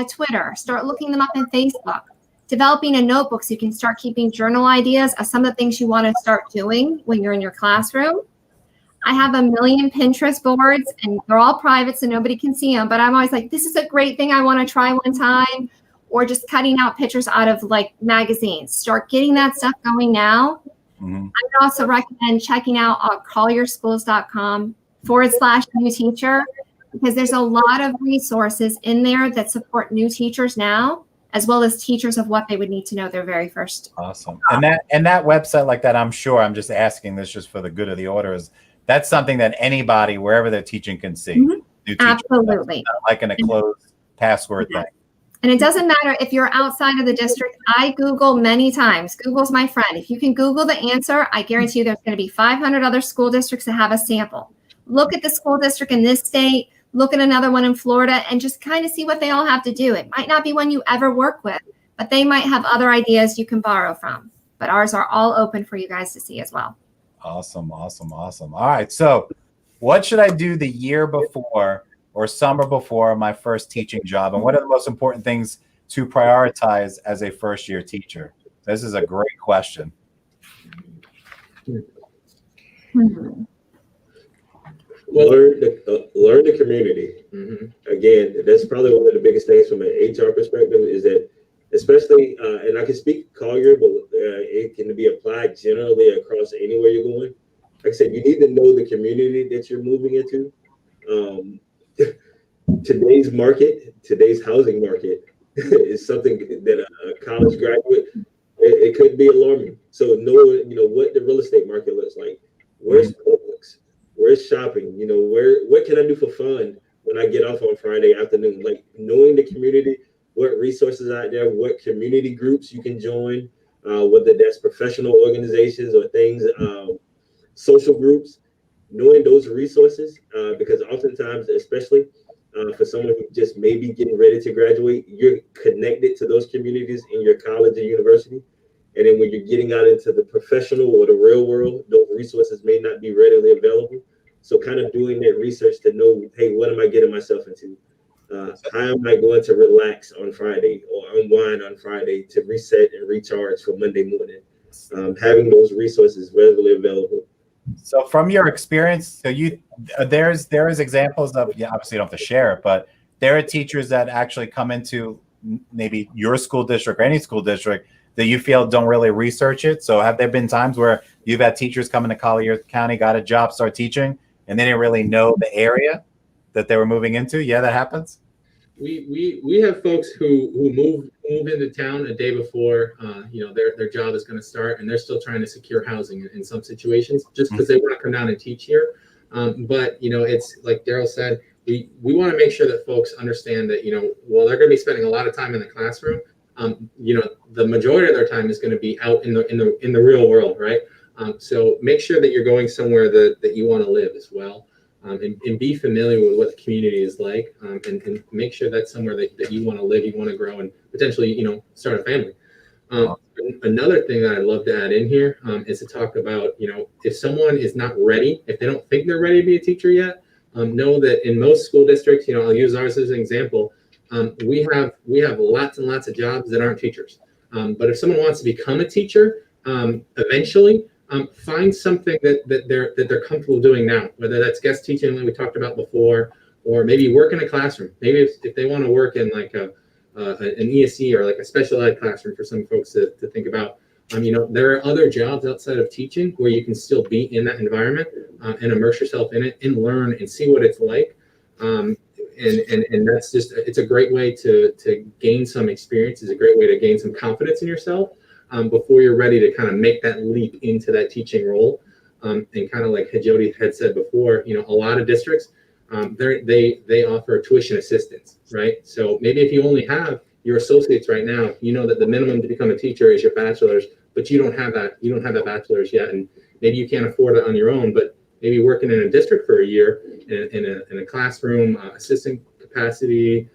Twitter, start looking them up on Facebook, developing a notebook so you can start keeping journal ideas of some of the things you want to start doing when you're in your classroom. I have a million Pinterest boards and they're all private so nobody can see them, but I'm always like, this is a great thing I want to try one time, or just cutting out pictures out of like magazines. Start getting that stuff going now. I would also recommend checking out collierschools.com/new teacher, because there's a lot of resources in there that support new teachers now, as well as teachers of what they would need to know their very first. Awesome. And that website like that, I'm sure, I'm just asking this just for the good of the order, is that's something that anybody, wherever they're teaching, can see. Mhm. New teacher. Absolutely. It's not like in a closed password Yeah. thing. And it doesn't matter if you're outside of the district. I Google many times. Google's my friend. If you can Google the answer, I guarantee you there's going to be 500 other school districts that have a sample. Look at the school district in this state, look at another one in Florida, and just kind of see what they all have to do. It might not be one you ever work with, but they might have other ideas you can borrow from. But ours are all open for you guys to see as well. Awesome. All right. So what should I do the year before or summer before my first teaching job? And what are the most important things to prioritize as a first-year teacher? This is a great question. Hmm. Learn the community. Again, that's probably one of the biggest things from an HR perspective is that, especially, and I can speak Collier, but it can be applied generally across anywhere you're going. Like I said, you need to know the community that you're moving into. Today's housing market is something that a college graduate, it could be alarming. So know what the real estate market looks like. Where's Publix? Where's shopping? What can I do for fun when I get off on Friday afternoon? Like knowing the community, what resources out there, what community groups you can join, whether that's professional organizations or things, social groups, knowing those resources, because oftentimes, especially for someone who just may be getting ready to graduate, you're connected to those communities in your college or university. And then when you're getting out into the professional or the real world, those resources may not be readily available. So kind of doing that research to know, hey, what am I getting myself into? How am I going to relax on Friday or unwind on Friday to reset and recharge for Monday morning? Having those resources readily available. So from your experience, there is examples of, obviously you don't have to share it, but there are teachers that actually come into maybe your school district or any school district that you feel don't really research it. So have there been times where you've had teachers come into Collier County, got a job, start teaching, and they didn't really know the area that they were moving into? Yeah, that happens. We have folks who move into town a day before their job is going to start, and they're still trying to secure housing in some situations just because they want to come down and teach here. But it's like Daryl said, we want to make sure that folks understand that while they're going to be spending a lot of time in the classroom, the majority of their time is going to be out in the real world, right? So make sure that you're going somewhere that you want to live as well. And be familiar with what the community is like, and make sure that's somewhere that you want to live, you want to grow, and potentially, start a family. Another thing that I'd love to add in here is to talk about, if someone is not ready, if they don't think they're ready to be a teacher yet, know that in most school districts, I'll use ours as an example. We have lots and lots of jobs that aren't teachers. But if someone wants to become a teacher, eventually, find something that they're comfortable doing now, whether that's guest teaching like we talked about before, or maybe work in a classroom. Maybe if they want to work in like an ESE or like a special ed classroom for some folks to think about. There are other jobs outside of teaching where you can still be in that environment and immerse yourself in it and learn and see what it's like. And that's just, it's a great way to gain some experience. It's a great way to gain some confidence in yourself. Before you're ready to kind of make that leap into that teaching role. And kind of like Jodi had said before, a lot of districts, they offer tuition assistance, right? So maybe if you only have your associates right now, that the minimum to become a teacher is your bachelor's, but you don't have that bachelor's yet. And maybe you can't afford it on your own, but maybe working in a district for a year in a classroom, assistant capacity,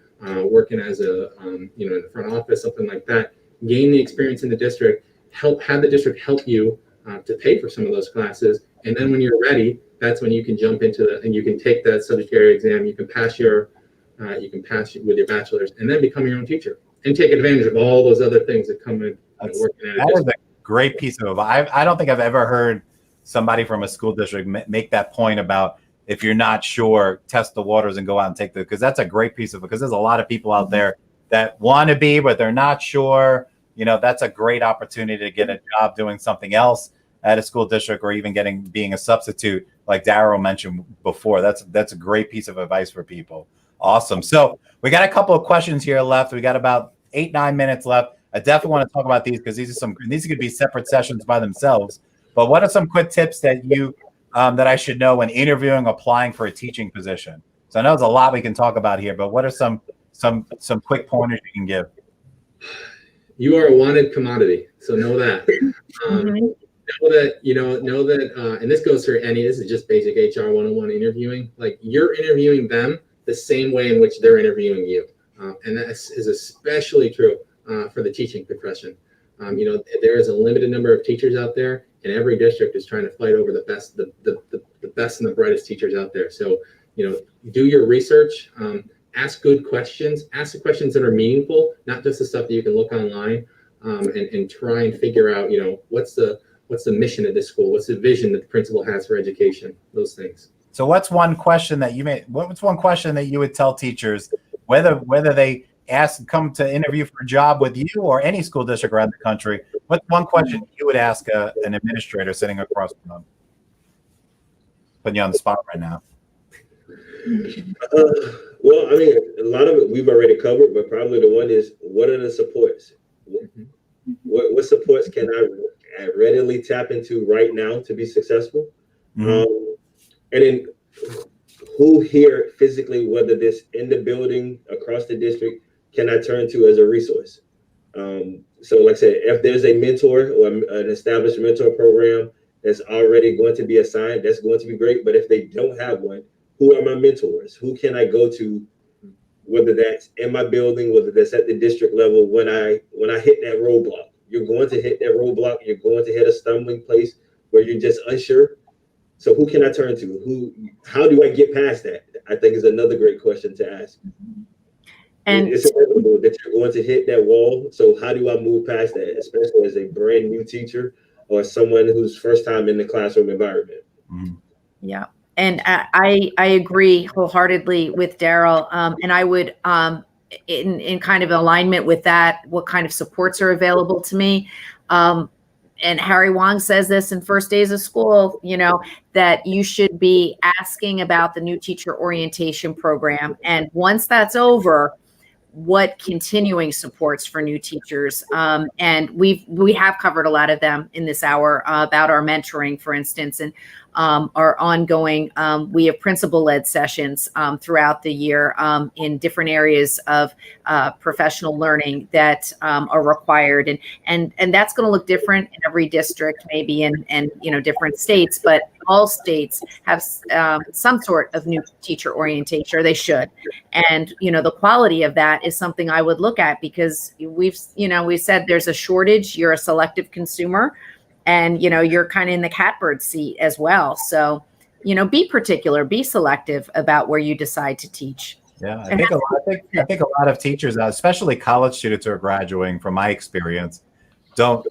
working as in the front office, something like that. Gain the experience in the district, have the district help you to pay for some of those classes. And then when you're ready, that's when you can jump into and you can take that subject area exam, you can pass with your bachelor's and then become your own teacher and take advantage of all those other things that come in working at a district. That is a great piece of advice. I don't think I've ever heard somebody from a school district make that point about if you're not sure, test the waters and go out and take because that's a great piece of it, because there's a lot of people out there that want to be, but they're not sure. That's a great opportunity to get a job doing something else at a school district or even being a substitute, like Daryl mentioned before. That's a great piece of advice for people. Awesome. So we got a couple of questions here left. We got about 8-9 minutes left. I definitely want to talk about these because these could be separate sessions by themselves. But what are some quick tips that you that I should know when interviewing, applying for a teaching position? So I know there's a lot we can talk about here, but what are some quick pointers you can give? You are a wanted commodity, so know that. Know that, and this goes for this is just basic HR 101 interviewing. Like, you're interviewing them the same way in which they're interviewing you. And that is especially true for the teaching profession. There is a limited number of teachers out there, and every district is trying to fight over the best and the brightest teachers out there. So, do your research, ask good questions, ask the questions that are meaningful, not just the stuff that you can look online, and try and figure out, what's the mission of this school? What's the vision that the principal has for education? Those things. So what's one question that you would tell teachers, whether they come to interview for a job with you or any school district around the country, what's one question you would ask an administrator sitting across from them? Putting you on the spot right now. Well, I mean, a lot of it we've already covered, but probably the one is, what are the supports? What supports can I readily tap into right now to be successful? And then who here physically, whether this in the building, across the district, can I turn to as a resource? So like I said, if there's a mentor or an established mentor program that's already going to be assigned, that's going to be great. But if they don't have one, who are my mentors? Who can I go to, whether that's in my building, whether that's at the district level, when I hit that roadblock? You're going to hit that roadblock. You're going to hit a stumbling place where you're just unsure. So who can I turn to? How do I get past that? I think is another great question to ask. And it's inevitable that you're going to hit that wall. So how do I move past that, especially as a brand new teacher or someone who's first time in the classroom environment? Yeah. And I agree wholeheartedly with Daryl. And I would, in kind of alignment with that, what kind of supports are available to me. And Harry Wong says this in First Days of School, that you should be asking about the new teacher orientation program. And once that's over, what continuing supports for new teachers. And we have covered a lot of them in this hour about our mentoring, for instance, and our ongoing, we have principal-led sessions throughout the year in different areas of professional learning that are required. And that's going to look different in every district, maybe in different states, but all states have some sort of new teacher orientation, or they should. And, the quality of that is something I would look at, because we've said there's a shortage, you're a selective consumer, and, you're kind of in the catbird seat as well. So, be particular, be selective about where you decide to teach. Yeah, I think a lot of teachers, especially college students who are graduating, from my experience, some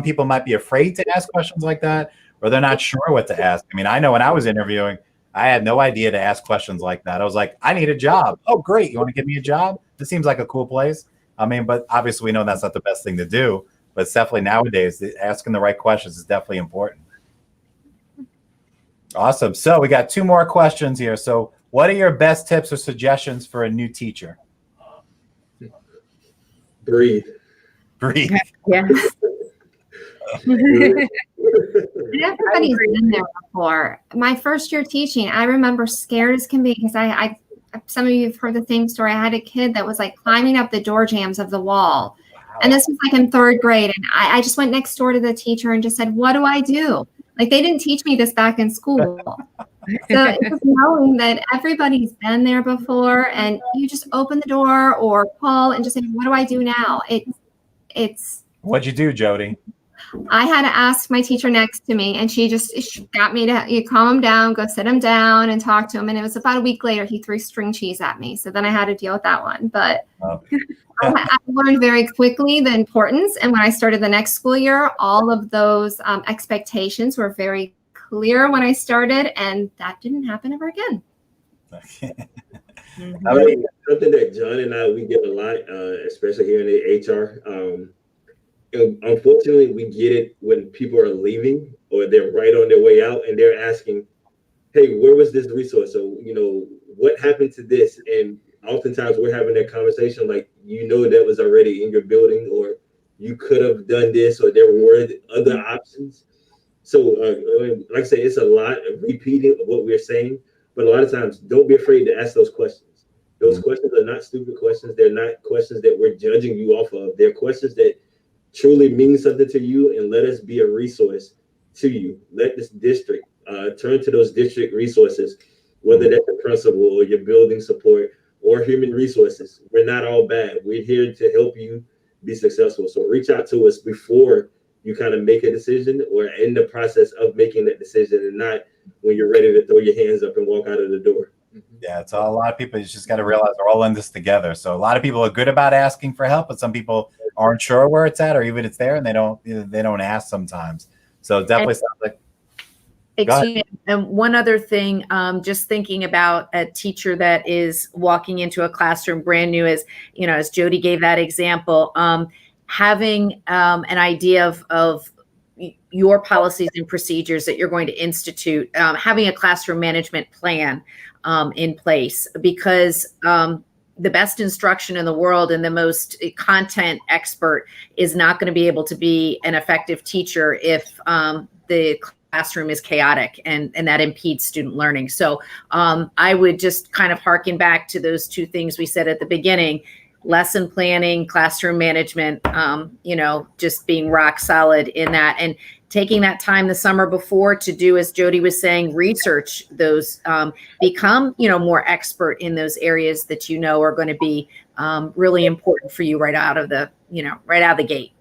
people might be afraid to ask questions like that, or they're not sure what to ask. I mean, I know when I was interviewing, I had no idea to ask questions like that. I was like, I need a job. Oh, great. You want to give me a job? This seems like a cool place. I mean, but obviously we know that's not the best thing to do. But it's definitely nowadays, asking the right questions is definitely important. Awesome. So we got two more questions here. So what are your best tips or suggestions for a new teacher? Breathe. Yeah. Everybody's been there before. My first year teaching, I remember scared as can be, because I some of you have heard the same story. I had a kid that was like climbing up the door jambs of the wall. Wow. And this was like in third grade. And I just went next door to the teacher and just said, what do I do? Like, they didn't teach me this back in school. So it's just knowing that everybody's been there before, and you just open the door or call and just say, what do I do now? What'd you do, Jodi? I had to ask my teacher next to me, and she got me to calm him down, go sit him down and talk to him. And it was about a week later, he threw string cheese at me. So then I had to deal with that one. But I learned very quickly the importance. And when I started the next school year, all of those expectations were very clear when I started, and that didn't happen ever again. Something that John and we get a lot, especially here in the HR. Unfortunately, we get it when people are leaving or they're right on their way out, and they're asking, hey, where was this resource? So, what happened to this? And oftentimes we're having that conversation like, that was already in your building, or you could have done this, or there were other options. So, like I say, it's a lot of repeating of what we're saying, but a lot of times, don't be afraid to ask those questions. Those questions are not stupid questions. They're not questions that we're judging you off of. They're questions that truly mean something to you, and let us be a resource to you. Let this district turn to those district resources, whether that's a principal or your building support or human resources. We're not all bad. We're here to help you be successful. So reach out to us before you kind of make a decision, or in the process of making that decision, and not when you're ready to throw your hands up and walk out of the door. Yeah, it's a lot of people. You just got to realize we're all in this together. So a lot of people are good about asking for help, but some people aren't sure where it's at, or even it's there, and they don't ask sometimes. So definitely sounds like. And one other thing, just thinking about a teacher that is walking into a classroom brand new, as as Jodi gave that example, having an idea of your policies and procedures that you're going to institute, having a classroom management plan in place, because the best instruction in the world and the most content expert is not going to be able to be an effective teacher if the classroom is chaotic and that impedes student learning. So I would just kind of harken back to those two things we said at the beginning: lesson planning, classroom management, just being rock solid in that, and taking that time the summer before to do, as Jodi was saying, research those, become, more expert in those areas that are going to be really important for you right out of the gate.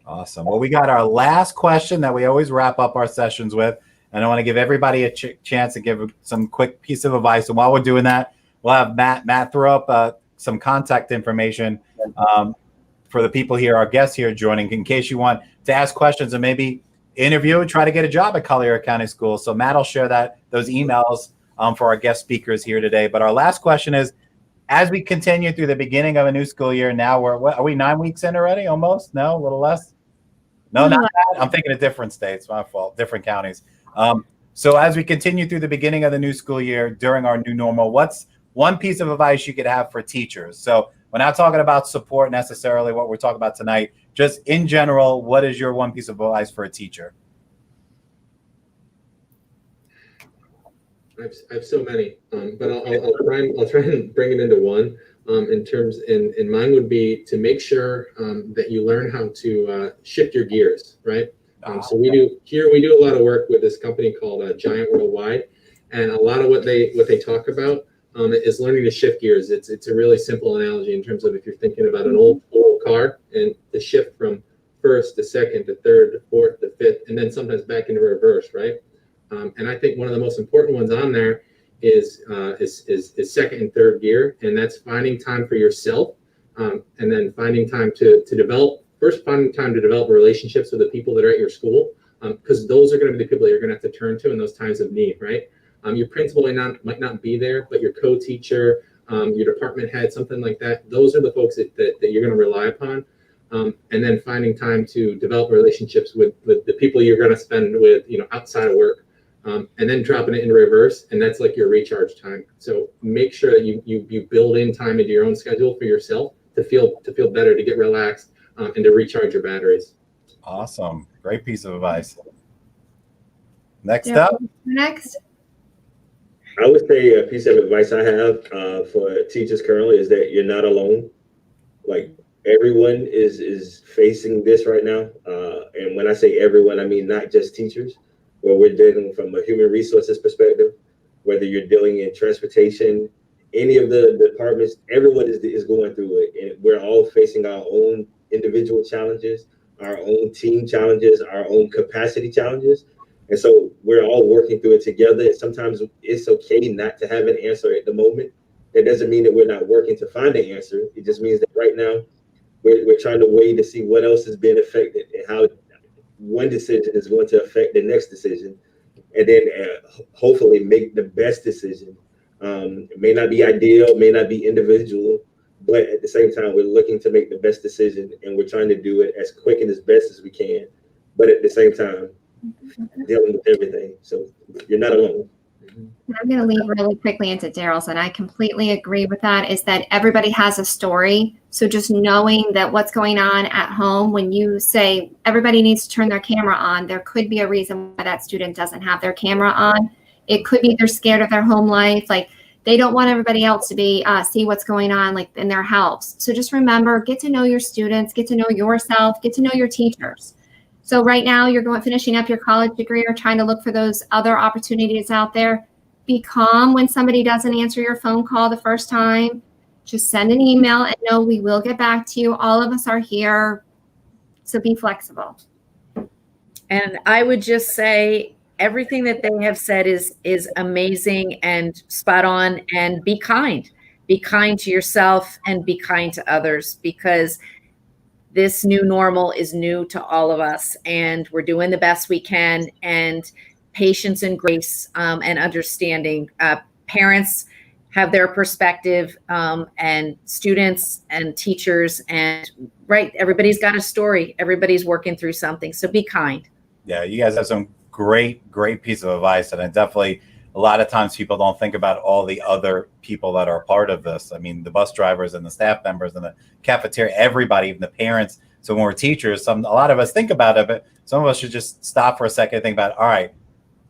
Awesome. Well, we got our last question that we always wrap up our sessions with, and I want to give everybody a chance to give some quick piece of advice. And while we're doing that, we'll have Matt throw up some contact information for the people here, our guests here joining, in case you want to ask questions and maybe interview and try to get a job at Collier County Schools. So Matt will share those emails for our guest speakers here today. But our last question is, as we continue through the beginning of a new school year, now are we 9 weeks in already? Almost? No, a little less? No, not that. I'm thinking of different states. My fault. Different counties. So as we continue through the beginning of the new school year during our new normal, what's one piece of advice you could have for teachers? So we're not talking about support necessarily, what we're talking about tonight. Just in general, what is your one piece of advice for a teacher? I have so many, but I'll try and bring it into one. And mine would be to make sure that you learn how to shift your gears, right? So we do a lot of work with this company called Giant Worldwide, and a lot of what they talk about is learning to shift gears. It's a really simple analogy in terms of, if you're thinking about an old car, and the shift from first to second to third to fourth to fifth, and then sometimes back into reverse, right? And I think one of the most important ones on there is second and third gear, and that's finding time for yourself, and then finding time to develop relationships with the people that are at your school, because those are going to be the people that you're going to have to turn to in those times of need, right? Your principal might not be there, but your co-teacher, your department head, something like that, those are the folks that you're going to rely upon. And then finding time to develop relationships with the people you're going to spend with, outside of work, and then dropping it into reverse, and that's like your recharge time. So make sure that you build in time into your own schedule for yourself to feel better, to get relaxed, and to recharge your batteries. Awesome. Great piece of advice. Next up. I would say a piece of advice I have for teachers currently is that you're not alone. Like, everyone is facing this right now. And when I say everyone, I mean not just teachers. Where we're dealing from a human resources perspective, whether you're dealing in transportation, any of the departments, everyone is going through it. And we're all facing our own individual challenges, our own team challenges, our own capacity challenges. And so we're all working through it together. And sometimes it's okay not to have an answer at the moment. That doesn't mean that we're not working to find an answer. It just means that right now we're trying to wait to see what else is being affected and how one decision is going to affect the next decision, and then hopefully make the best decision. It may not be ideal, may not be individual, but at the same time, we're looking to make the best decision, and we're trying to do it as quick and as best as we can, but at the same time, dealing with everything. So you're not alone. I'm going to lead really quickly into Daryl's, and I completely agree with that, is that everybody has a story. So just knowing that what's going on at home, when you say everybody needs to turn their camera on, there could be a reason why that student doesn't have their camera on. It could be they're scared of their home life. Like they don't want everybody else to be see what's going on like in their house. So just remember, get to know your students, get to know yourself, get to know your teachers. So right now you're finishing up your college degree or trying to look for those other opportunities out there. Be calm when somebody doesn't answer your phone call the first time. Just send an email and know we will get back to you. All of us are here. So be flexible. And I would just say everything that they have said is amazing and spot on, and be kind. Be kind to yourself and be kind to others, because this new normal is new to all of us, and we're doing the best we can. And patience and grace and understanding. Parents have their perspective, and students and teachers, and right, everybody's got a story. Everybody's working through something. So be kind. Yeah, you guys have some great piece of advice, and I definitely, a lot of times people don't think about all the other people that are a part of this. I mean, the bus drivers and the staff members and the cafeteria, everybody, even the parents. So when we're teachers, a lot of us think about it, but some of us should just stop for a second and think about, all right,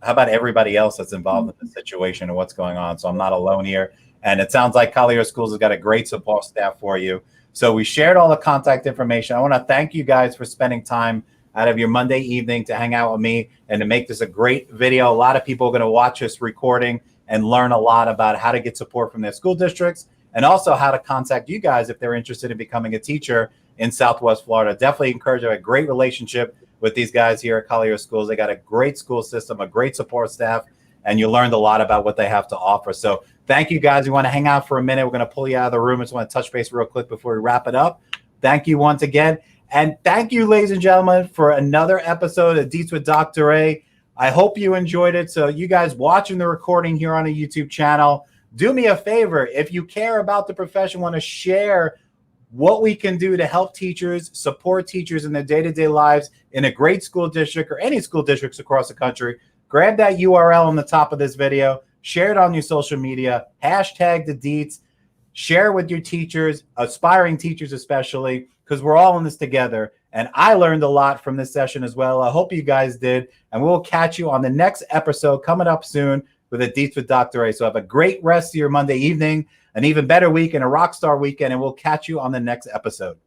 how about everybody else that's involved in the situation and what's going on? So I'm not alone here. And it sounds like Collier Schools has got a great support staff for you. So we shared all the contact information. I want to thank you guys for spending time out of your Monday evening to hang out with me and to make this a great video. A lot of people are going to watch this recording and learn a lot about how to get support from their school districts, and also how to contact you guys if they're interested in becoming a teacher in Southwest Florida. Definitely encourage a great relationship with these guys here at Collier Schools. They got a great school system, a great support staff, and you learned a lot about what they have to offer. So thank you guys. We want to hang out for a minute. We're going to pull you out of the room. I just want to touch base real quick before we wrap it up. Thank you once again. And thank you, ladies and gentlemen, for another episode of Deets with Dr. A. I hope you enjoyed it. So you guys watching the recording here on a YouTube channel, do me a favor. If you care about the profession, want to share what we can do to help teachers, support teachers in their day-to-day lives in a great school district or any school districts across the country, grab that URL on the top of this video, share it on your social media, hashtag the Deets, share with your teachers, aspiring teachers especially, because we're all in this together. And I learned a lot from this session as well. I hope you guys did. And we'll catch you on the next episode coming up soon with a Deets with Dr. A. So have a great rest of your Monday evening, an even better week, and a rock star weekend. And we'll catch you on the next episode.